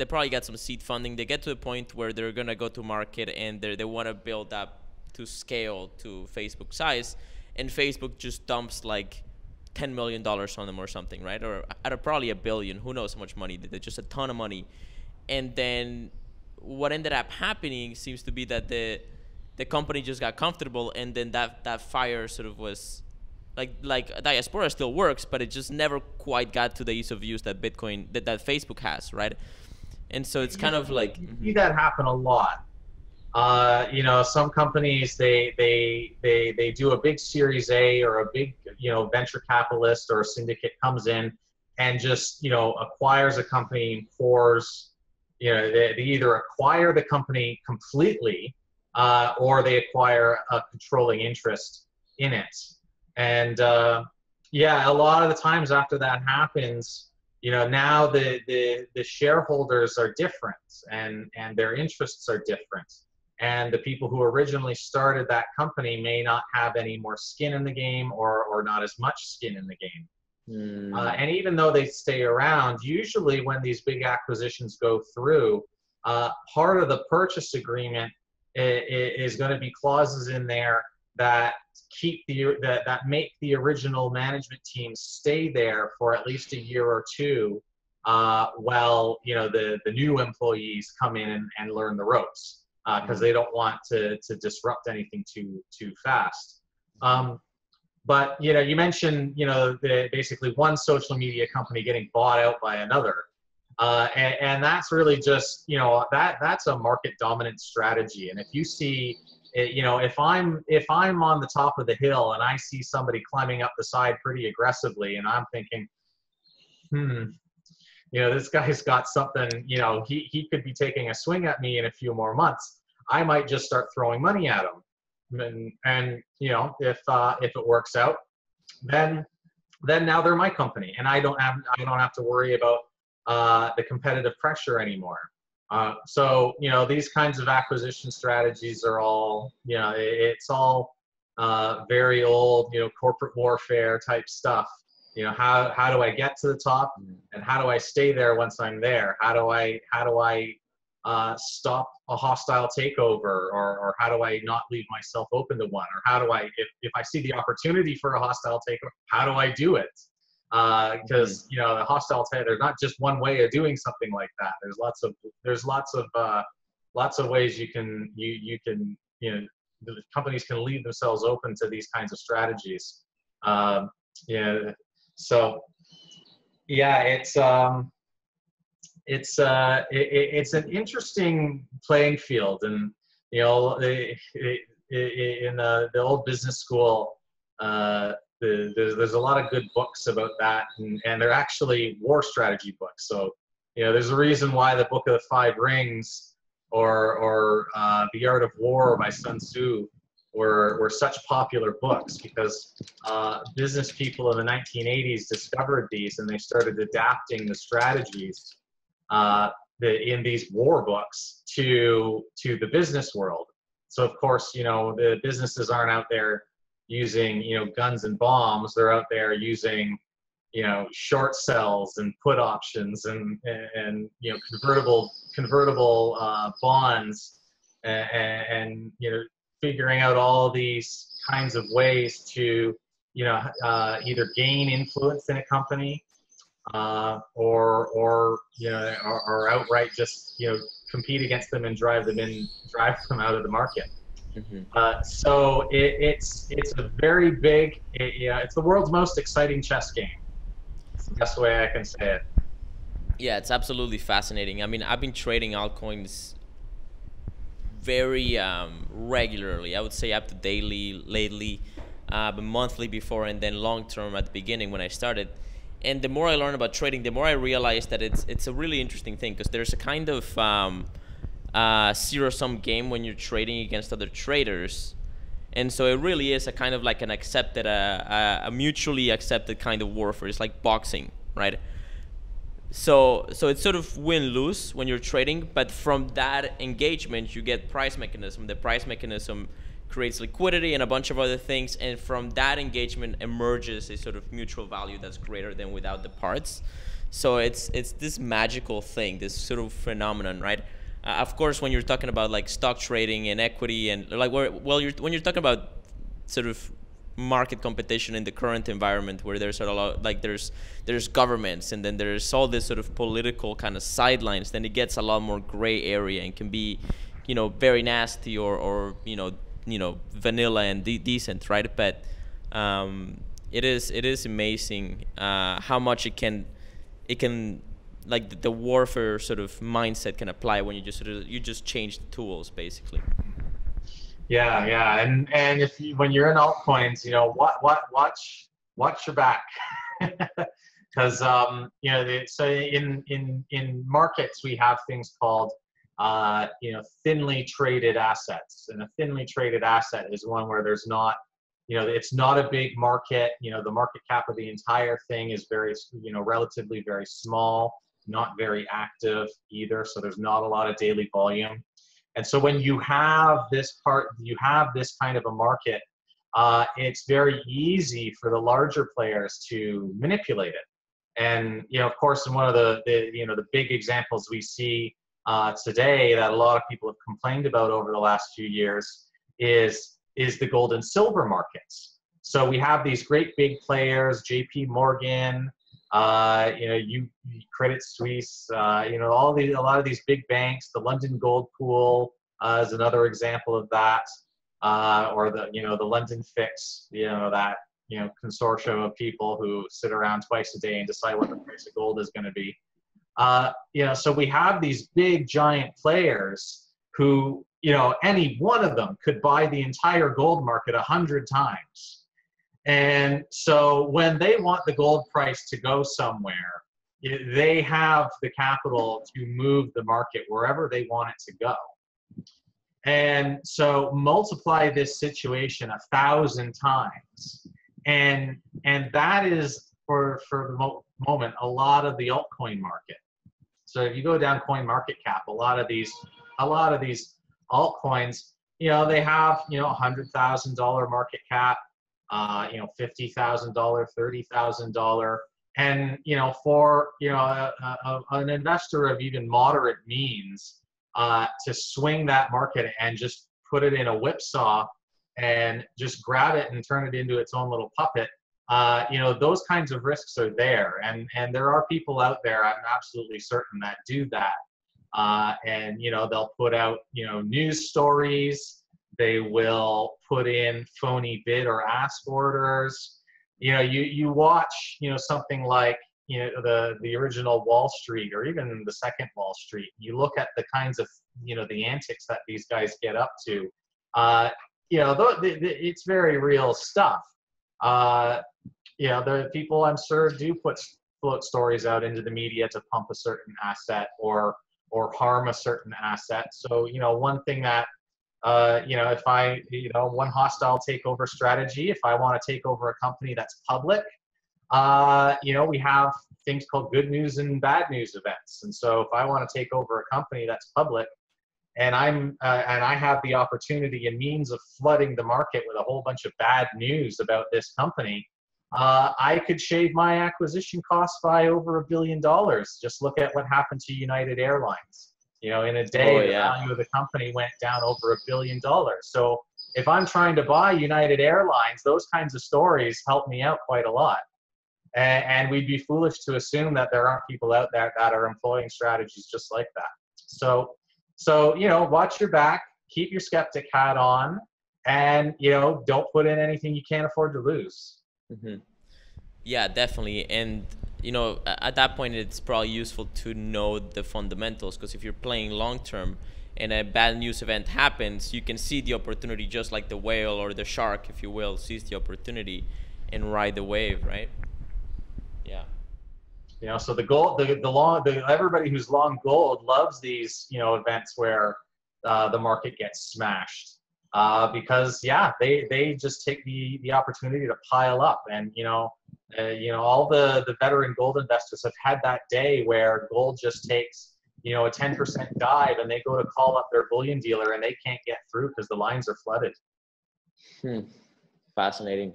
probably got some seed funding. They get to the point where they're going to go to market, and they want to build up to scale to Facebook size. And Facebook just dumps like $10 million on them or something, right? Or at probably $1 billion. Who knows how much money? They're just a ton of money. And then what ended up happening seems to be that the company just got comfortable, and then that fire sort of was like Diaspora still works, but it just never quite got to the ease of use that Bitcoin that Facebook has, right? And so it's kind of like you see that happen a lot. Some companies they do a big Series A, or a big venture capitalist or a syndicate comes in and just acquires a company and pours. They either acquire the company completely, or they acquire a controlling interest in it. And a lot of the times after that happens, now the shareholders are different, and their interests are different. And the people who originally started that company may not have any more skin in the game, or not as much skin in the game. And even though they stay around, usually when these big acquisitions go through, part of the purchase agreement is going to be clauses in there that that make the original management team stay there for at least a year or two, while the new employees come in and learn the ropes, because they don't want to disrupt anything too fast. But you mentioned basically one social media company getting bought out by another. And that's really just, that's a market dominant strategy. And if you see, if I'm on the top of the hill and I see somebody climbing up the side pretty aggressively, and I'm thinking, this guy's got something, he could be taking a swing at me in a few more months, I might just start throwing money at him. And if it works out, then now they're my company, and I don't have to worry about the competitive pressure anymore. So these kinds of acquisition strategies are all it's all very old corporate warfare type stuff. How do I get to the top, and how do I stay there once I'm there? How do I stop a hostile takeover, or how do I not leave myself open to one? Or how do I, if I see the opportunity for a hostile takeover, how do I do it? Because the hostile takeover, there's not just one way of doing something like that. There's lots of ways you can the companies can leave themselves open to these kinds of strategies. So yeah, it's an interesting playing field. And in the old business school, there's a lot of good books about that, and they're actually war strategy books. So there's a reason why the Book of the Five Rings, or The Art of War by Sun Tzu were such popular books because business people in the 1980s discovered these and they started adapting the strategies in these war books to the business world. So of course, the businesses aren't out there using, guns and bombs. They're out there using, short sells and put options and convertible bonds and figuring out all these kinds of ways to, either gain influence in a company or outright just, compete against them and drive them out of the market. So it's a very big, it's the world's most exciting chess game. It's the best way I can say it. Yeah, it's absolutely fascinating. I mean, I've been trading altcoins very regularly. I would say up to daily lately, but monthly before, and then long term at the beginning when I started. And the more I learn about trading, the more I realize that it's a really interesting thing, because there's a kind of zero-sum game when you're trading against other traders. And so it really is a kind of like an accepted, a mutually accepted kind of warfare. It's like boxing, right? So it's sort of win-lose when you're trading, but from that engagement, you get price mechanism. The price mechanism creates liquidity and a bunch of other things, and from that engagement emerges a sort of mutual value that's greater than without the parts. So it's this magical thing, this sort of phenomenon, right? Of course, when you're talking about like stock trading and equity and like when you're talking about sort of market competition in the current environment where there's a lot, like there's governments and then there's all this sort of political kind of sidelines, then it gets a lot more gray area and can be, very nasty or vanilla and decent, right? But it is amazing how much it can like the warfare sort of mindset can apply when you just change the tools basically. Yeah, and when you're in altcoins, watch your back, because so in markets we have things called thinly traded assets, and a thinly traded asset is one where there's not, it's not a big market. The market cap of the entire thing is very, relatively very small, not very active either. So there's not a lot of daily volume. And so when you have this kind of a market, it's very easy for the larger players to manipulate it. And, of course, in one of the big examples we see today that a lot of people have complained about over the last few years is the gold and silver markets. So we have these great big players, JP Morgan, Credit Suisse, a lot of these big banks. The London Gold Pool is another example of that, or the London Fix, that consortium of people who sit around twice a day and decide what the price of gold is going to be. So we have these big giant players who, any one of them could buy the entire gold market 100 times. And so when they want the gold price to go somewhere, they have the capital to move the market wherever they want it to go. And so multiply this situation 1,000 times. And that is, for the moment, a lot of the altcoin market. So if you go down coin market cap, a lot of these altcoins, they have, $100,000 market cap, $50,000, $30,000. And, for, an investor of even moderate means, to swing that market and just put it in a whipsaw and just grab it and turn it into its own little puppet, those kinds of risks are there. And there are people out there, I'm absolutely certain, that do that. And, they'll put out, news stories. They will put in phony bid or ask orders. You watch, something like, the original Wallstreet or even the second Wallstreet. You look at the kinds of, the antics that these guys get up to. It's very real stuff. The people, I'm sure, do float stories out into the media to pump a certain asset or or harm a certain asset. So, one thing that, if I, one hostile takeover strategy, if I want to take over a company that's public, we have things called good news and bad news events. And so if I want to take over a company that's public, and I have the opportunity and means of flooding the market with a whole bunch of bad news about this company, I could shave my acquisition costs by over $1 billion. Just look at what happened to United Airlines. In a day, the value of the company went down over $1 billion. So if I'm trying to buy United Airlines, those kinds of stories help me out quite a lot. And we'd be foolish to assume that there aren't people out there that are employing strategies just like that. So watch your back, keep your skeptic hat on, and, don't put in anything you can't afford to lose. Mm-hmm. Yeah, definitely. And, at that point, it's probably useful to know the fundamentals, because if you're playing long term and a bad news event happens, you can see the opportunity just like the whale or the shark, if you will, sees the opportunity and ride the wave, right? Yeah. So everybody who's long gold loves these, events where the market gets smashed, because they just take the opportunity to pile up. And all the veteran gold investors have had that day where gold just takes a 10% dive, and they go to call up their bullion dealer and they can't get through because the lines are flooded. Fascinating.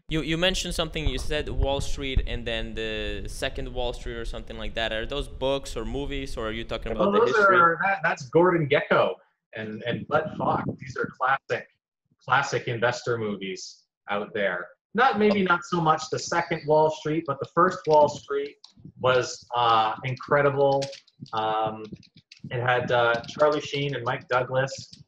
You mentioned something. You said Wall Street, and then the second Wall Street or something like that. Are those books or movies, or are you talking about the history? That's Gordon Gekko and Bud Fox. These are classic investor movies out there. Maybe not so much the second Wall Street, but the first Wall Street was incredible. It had Charlie Sheen and Mike Douglas.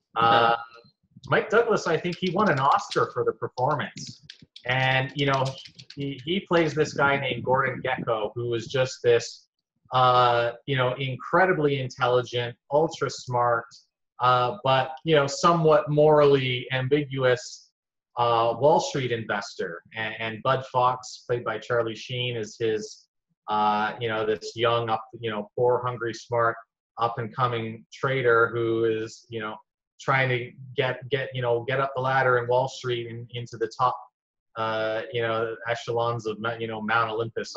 Mike Douglas, I think he won an Oscar for the performance. And, he plays this guy named Gordon Gekko, who is just this, incredibly intelligent, ultra smart, but, somewhat morally ambiguous Wall Street investor. And Bud Fox, played by Charlie Sheen, is his, this young, poor, hungry, smart, up-and-coming trader who is, trying to get up the ladder in Wall Street and into the top echelons of Mount Olympus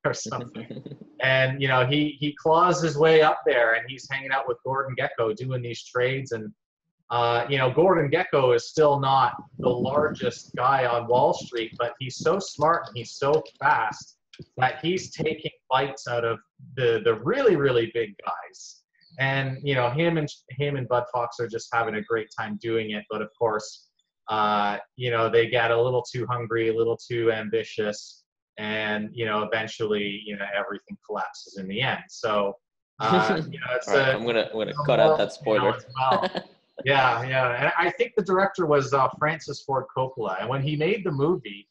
or something. And he claws his way up there, and he's hanging out with Gordon Gekko doing these trades. And Gordon Gekko is still not the largest guy on Wall Street, but he's so smart and he's so fast that he's taking bites out of the really, really big guys. And him and Bud Fox are just having a great time doing it. But of course, they get a little too hungry, a little too ambitious, and eventually everything collapses in the end. So it's right, I'm gonna cut out that spoiler. Yeah. And I think the director was Francis Ford Coppola, and when he made the movie,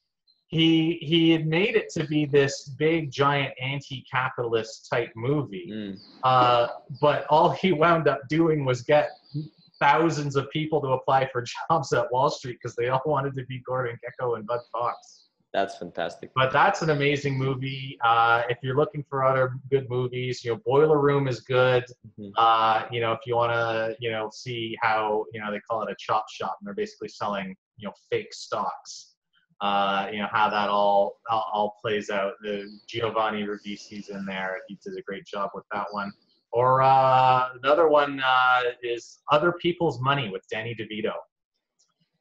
he had made it to be this big giant anti-capitalist type movie, but all he wound up doing was get thousands of people to apply for jobs at Wall Street because they all wanted to be Gordon Gekko and Bud Fox. That's fantastic. But that's an amazing movie. If you're looking for other good movies, Boiler Room is good. If you want to, see how, they call it a chop shop, and they're basically selling, fake stocks. How that all plays out. The Giovanni Ribisi's in there. He does a great job with that one. Or another one is Other People's Money with Danny DeVito.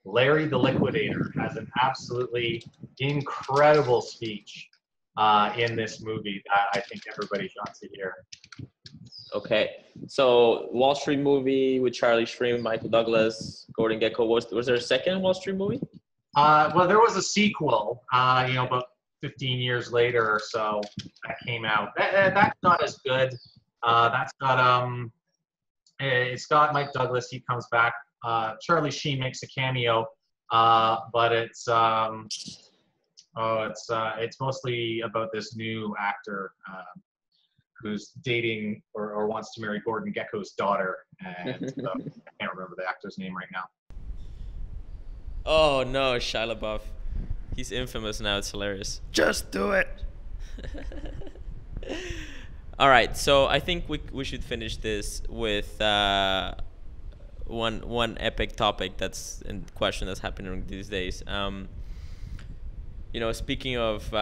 Larry the Liquidator has an absolutely incredible speech in this movie that I think everybody got to hear. Okay, so Wall Street movie with Charlie Sheen, Michael Douglas, Gordon Gekko. Was there a second Wall Street movie? Well, there was a sequel, about 15 years later or so that came out. That's not as good. That's got it's got Mike Douglas. He comes back. Charlie Sheen makes a cameo, but it's mostly about this new actor who's dating or wants to marry Gordon Gekko's daughter, and I can't remember the actor's name right now. Oh no, Shia LaBeouf. He's infamous now. It's hilarious. Just do it. All right, so I think we should finish this with one epic topic that's in question that's happening these days. Speaking of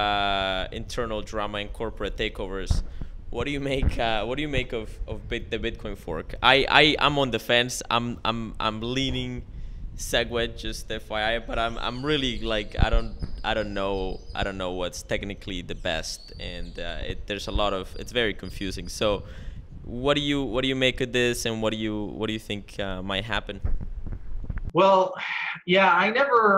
internal drama and corporate takeovers, what do you make? What do you make of the Bitcoin fork? I'm on the fence. I'm leaning SegWit, just FYI, but I'm really like I don't know what's technically the best, and there's a lot of, it's very confusing. So what do you make of this, and what do you think might happen? Well, yeah,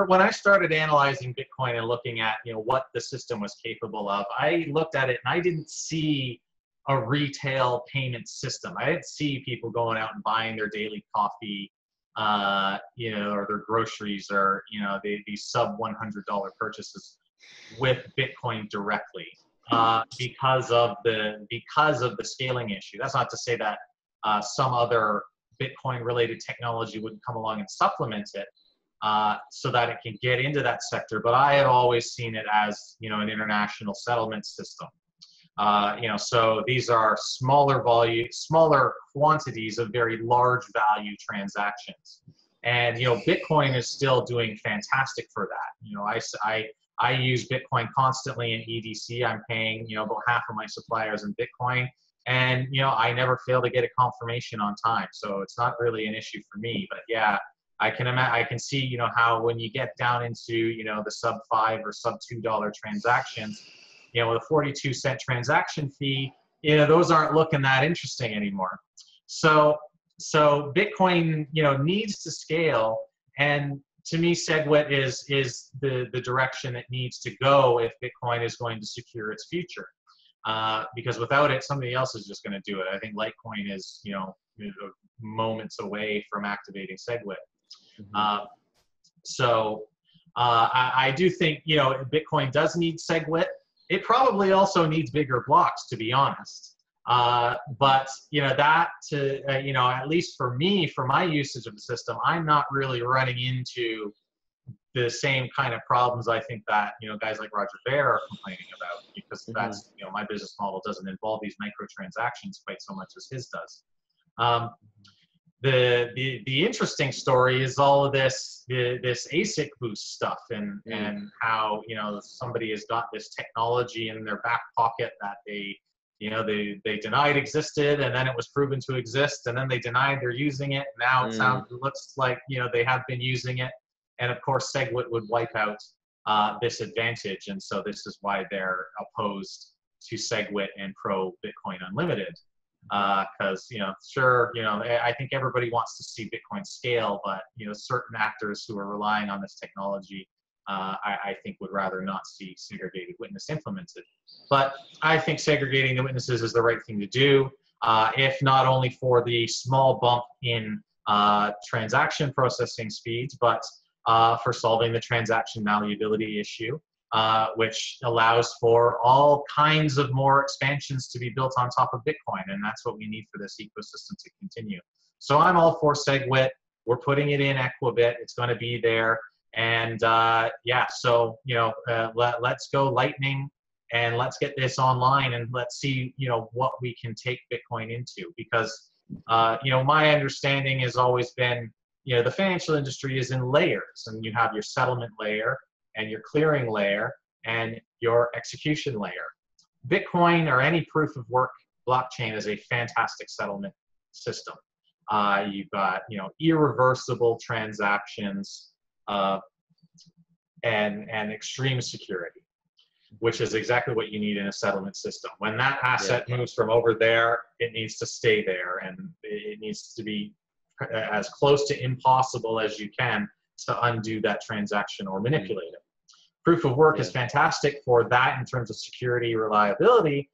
when I started analyzing Bitcoin and looking at, what the system was capable of, I looked at it and I didn't see a retail payment system. I didn't see people going out and buying their daily coffee, or their groceries, or, these sub $100 purchases with Bitcoin directly, because of the scaling issue. That's not to say that some other Bitcoin related technology wouldn't come along and supplement it, so that it can get into that sector. But I had always seen it as, an international settlement system. So these are smaller quantities of very large value transactions. And, Bitcoin is still doing fantastic for that. I use Bitcoin constantly in EDC. I'm paying, about half of my suppliers in Bitcoin. And, I never fail to get a confirmation on time. So it's not really an issue for me. But yeah, I can see, how when you get down into, the sub $5 or sub $2 transactions, with a 42-cent transaction fee, those aren't looking that interesting anymore. So Bitcoin, needs to scale. And to me, SegWit is the direction it needs to go if Bitcoin is going to secure its future. Because without it, somebody else is just going to do it. I think Litecoin is, moments away from activating SegWit. Mm-hmm. I do think, Bitcoin does need SegWit. It probably also needs bigger blocks, to be honest. But, at least for me, for my usage of the system, I'm not really running into the same kind of problems I think that, guys like Roger Ver are complaining about, because that's, my business model doesn't involve these microtransactions quite so much as his does. The interesting story is all of this ASIC boost stuff, and how, somebody has got this technology in their back pocket that they denied existed, and then it was proven to exist, and then they denied they're using it. Now it looks like, they have been using it. And of course, SegWit would wipe out this advantage. And so this is why they're opposed to SegWit and pro Bitcoin Unlimited. Because, I think everybody wants to see Bitcoin scale, but, certain actors who are relying on this technology, I think would rather not see segregated witness implemented. But I think segregating the witnesses is the right thing to do, if not only for the small bump in transaction processing speeds, but for solving the transaction malleability issue, which allows for all kinds of more expansions to be built on top of Bitcoin. And that's what we need for this ecosystem to continue. So I'm all for SegWit. We're putting it in Equibit. It's going to be there. And let's go Lightning, and let's get this online, and let's see, what we can take Bitcoin into. Because, my understanding has always been, the financial industry is in layers, and you have your settlement layer and your clearing layer and your execution layer. Bitcoin, or any proof of work blockchain, is a fantastic settlement system. You've got, irreversible transactions, and extreme security, which is exactly what you need in a settlement system. When that asset moves from over there, it needs to stay there, and it needs to be as close to impossible as you can to undo that transaction or manipulate it. Proof of work is fantastic for that in terms of security, reliability,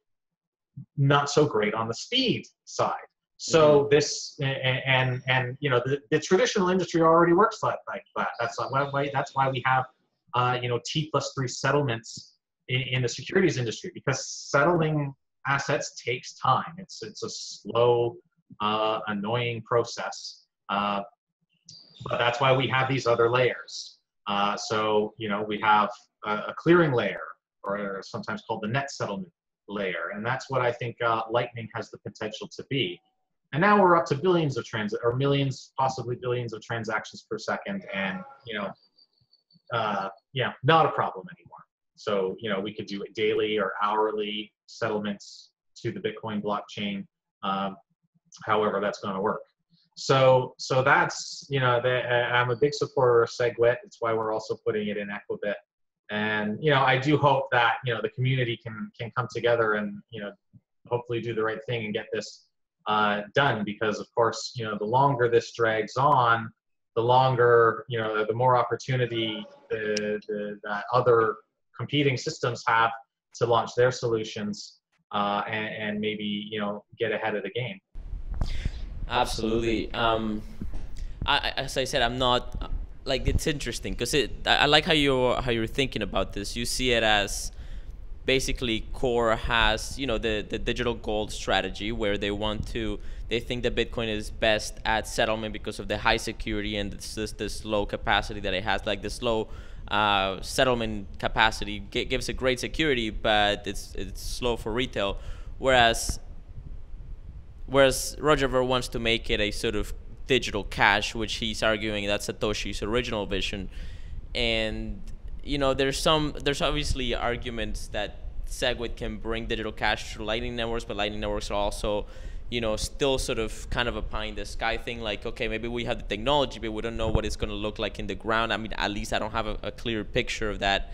not so great on the speed side. So this, the traditional industry already works like that. That's why we have, T+3 settlements in the securities industry, because settling assets takes time. It's a slow, annoying process. But that's why we have these other layers. We have a clearing layer, or sometimes called the net settlement layer. And that's what I think Lightning has the potential to be. And now we're up to billions of or millions, possibly billions of transactions per second. And, yeah, not a problem anymore. So, we could do it daily or hourly settlements to the Bitcoin blockchain, however that's going to work. So that's, I'm a big supporter of SegWit. It's why we're also putting it in Equibit. And, I do hope that, the community can come together and, hopefully do the right thing and get this done, because of course, the longer this drags on, the longer, the more opportunity that other competing systems have to launch their solutions and maybe, get ahead of the game. Absolutely. As I said, I'm not like, it's interesting because I like how you're thinking about this. You see it as basically Core has, the digital gold strategy where they think that Bitcoin is best at settlement because of the high security and this low capacity that it has, like this low settlement capacity gives a great security, but it's slow for retail. Whereas Roger Ver wants to make it a sort of digital cash, which he's arguing that's Satoshi's original vision. And there's obviously arguments that SegWit can bring digital cash to Lightning networks, but Lightning networks are also, still sort of kind of a pie in the sky thing. Like, okay, maybe we have the technology, but we don't know what it's going to look like in the ground. I mean, at least I don't have a clear picture of that.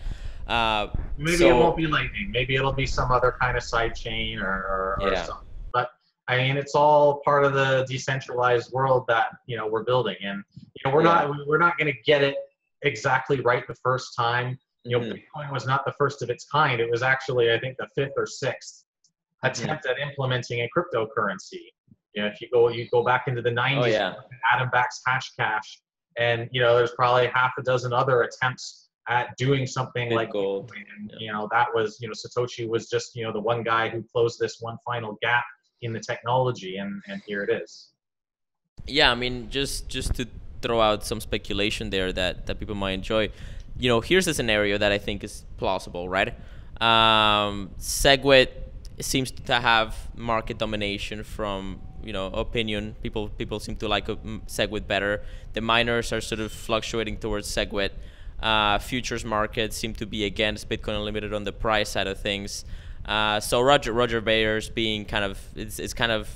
Maybe it won't be Lightning. Maybe it'll be some other kind of side chain or something. But I mean, it's all part of the decentralized world that we're building, and we're not going to get it exactly right the first time. Bitcoin was not the first of its kind. It was actually, I think, the 5th or 6th attempt at implementing a cryptocurrency. If you go back into the 90s, Adam Back's Hashcash, and there's probably half a dozen other attempts at doing something like gold. And that was Satoshi was just the one guy who closed this one final gap in the technology, and here it is. Yeah, I mean, just to throw out some speculation there that people might enjoy. Here's a scenario that I think is plausible, right? SegWit seems to have market domination from, opinion. People seem to like SegWit better. The miners are sort of fluctuating towards SegWit. Futures markets seem to be against Bitcoin Unlimited on the price side of things. So Roger Bayer's being kind of, it's kind of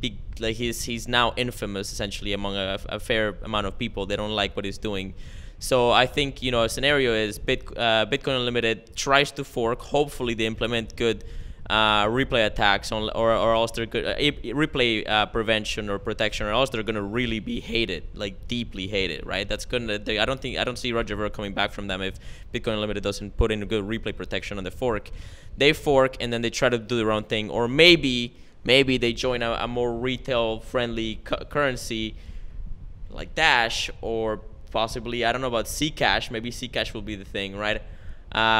big, like he's now infamous essentially among a fair amount of people. They don't like what he's doing. So I think, a scenario is Bitcoin Unlimited tries to fork. Hopefully they implement good replay attacks or else they're good replay prevention or protection, or else they're gonna really be hated, like deeply hated, right? That's gonna. I don't see Roger Ver coming back from them if Bitcoin Unlimited doesn't put in a good replay protection on the fork. They fork and then they try to do their own thing, or maybe they join a more retail friendly currency like Dash, or possibly, I don't know about Zcash. Maybe Zcash will be the thing, right?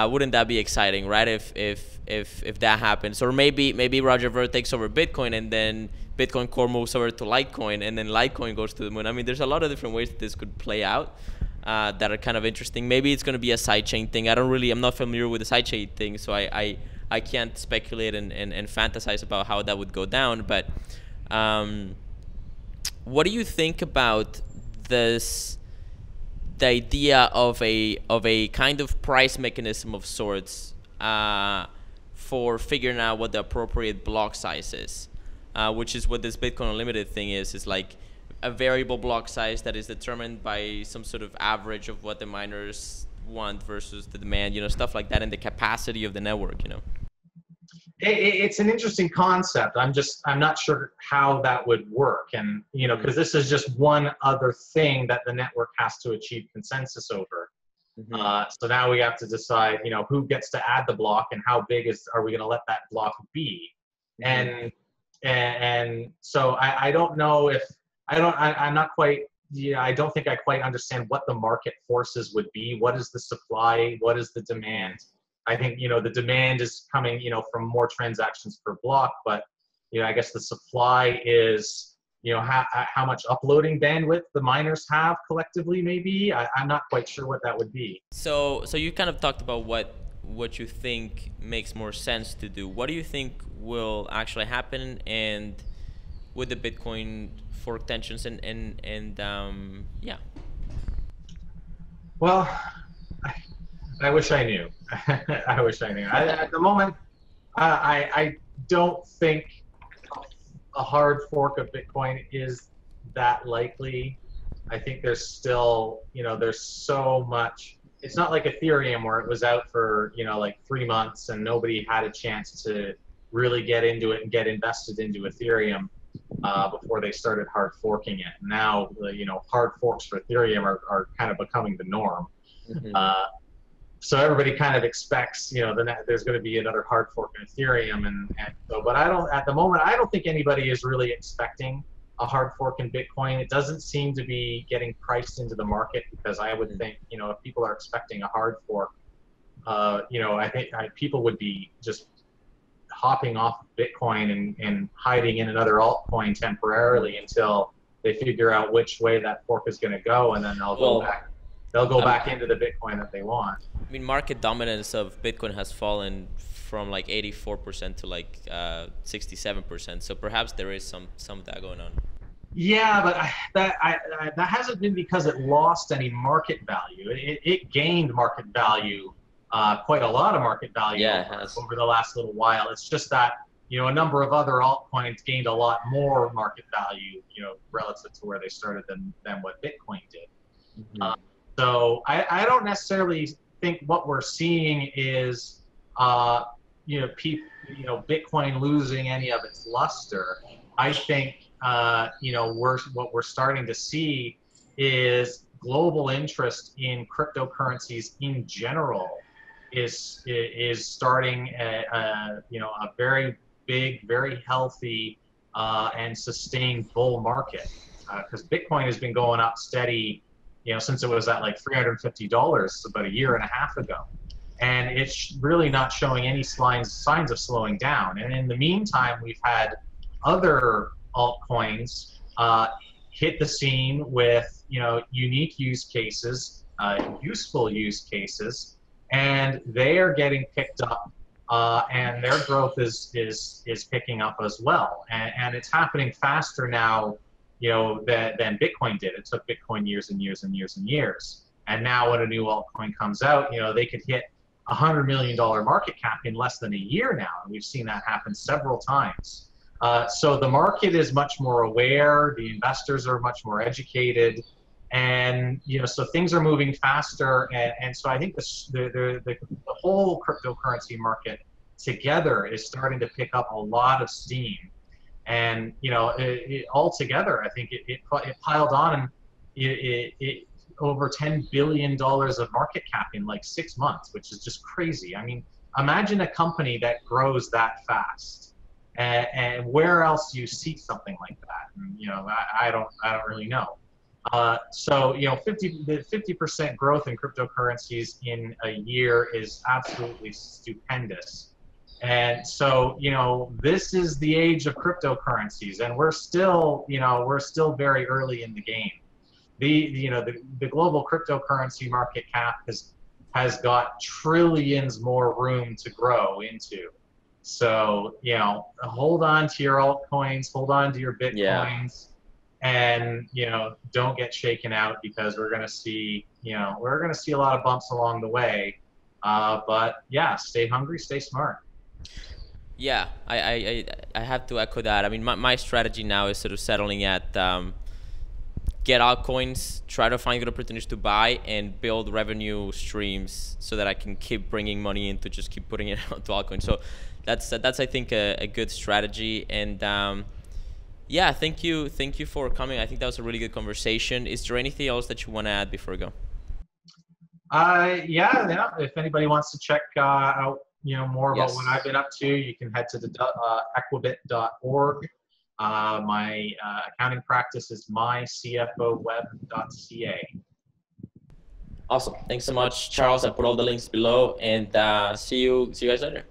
Wouldn't that be exciting, right? If that happens, or maybe Roger Ver takes over Bitcoin and then Bitcoin Core moves over to Litecoin and then Litecoin goes to the moon. I mean, there's a lot of different ways that this could play out that are kind of interesting. Maybe it's going to be a sidechain thing. I'm not familiar with the sidechain thing, so I can't speculate and fantasize about how that would go down. But what do you think about this? The idea of a kind of price mechanism of sorts for figuring out what the appropriate block size is, which is what this Bitcoin Unlimited thing is like a variable block size that is determined by some sort of average of what the miners want versus the demand, stuff like that, and the capacity of the network, It's an interesting concept. I'm not sure how that would work. And, because this is just one other thing that the network has to achieve consensus over. Mm-hmm. So now we have to decide, who gets to add the block and how big are we going to let that block be? Mm-hmm. And so I don't know if, I'm not quite, I don't think I quite understand what the market forces would be. What is the supply? What is the demand? I think, the demand is coming, from more transactions per block, but, I guess the supply is, how much uploading bandwidth the miners have collectively, maybe. I'm not quite sure what that would be. So you kind of talked about what you think makes more sense to do. What do you think will actually happen, and with the Bitcoin fork tensions and yeah. Well, I wish I knew. I wish I knew. At the moment, I don't think a hard fork of Bitcoin is that likely. I think there's still, there's so much. It's not like Ethereum where it was out for, like 3 months and nobody had a chance to really get into it and get invested into Ethereum before they started hard forking it. Now, hard forks for Ethereum are kind of becoming the norm. So everybody kind of expects, there's going to be another hard fork in Ethereum, and so. But at the moment, I don't think anybody is really expecting a hard fork in Bitcoin. It doesn't seem to be getting priced into the market, because I would think, if people are expecting a hard fork, I think people would be just hopping off Bitcoin and hiding in another altcoin temporarily until they figure out which way that fork is going to go, and then they'll go back. They'll go back into the Bitcoin that they want. I mean, market dominance of Bitcoin has fallen from like 84% to like 67%. So perhaps there is some of that going on. Yeah, but that hasn't been because it lost any market value. It gained market value, quite a lot of market value over the last little while. It's just that, a number of other altcoins gained a lot more market value, relative to where they started than what Bitcoin did. So I don't necessarily think what we're seeing is, Bitcoin losing any of its luster. I think, what we're starting to see is global interest in cryptocurrencies in general is starting a very big, very healthy, and sustained bull market, because Bitcoin has been going up steady, since it was at like $350 about a year and a half ago. And it's really not showing any signs of slowing down. And in the meantime, we've had other altcoins hit the scene with, unique use cases, useful use cases, and they are getting picked up, and their growth is picking up as well. And it's happening faster now, than Bitcoin did. It took Bitcoin years and years and years and years. And now when a new altcoin comes out, they could hit $100 million market cap in less than a year now. And we've seen that happen several times. So the market is much more aware, the investors are much more educated, and so things are moving faster. And so I think the whole cryptocurrency market together is starting to pick up a lot of steam. And altogether, I think it piled on, and it over $10 billion of market cap in like 6 months, which is just crazy. I mean, imagine a company that grows that fast, and where else do you see something like that? And, I don't really know. So 50% growth in cryptocurrencies in a year is absolutely stupendous. And so, this is the age of cryptocurrencies, and we're still very early in the game. The global cryptocurrency market cap has got trillions more room to grow into. So, hold on to your altcoins, hold on to your Bitcoins, and, don't get shaken out, because we're going to see, a lot of bumps along the way. But yeah, stay hungry, stay smart. Yeah, I have to echo that. I mean, my strategy now is sort of settling at get altcoins, try to find good opportunities to buy, and build revenue streams so that I can keep bringing money in to just keep putting it onto altcoins. So that's I think a good strategy. And yeah, thank you for coming. I think that was a really good conversation. Is there anything else that you want to add before we go? Yeah. If anybody wants to check out more about what I've been up to, you can head to the equibit.org. My accounting practice is mycfoweb.ca. Awesome. Thanks so much, Charles. I'll put all the links below, and see you guys later.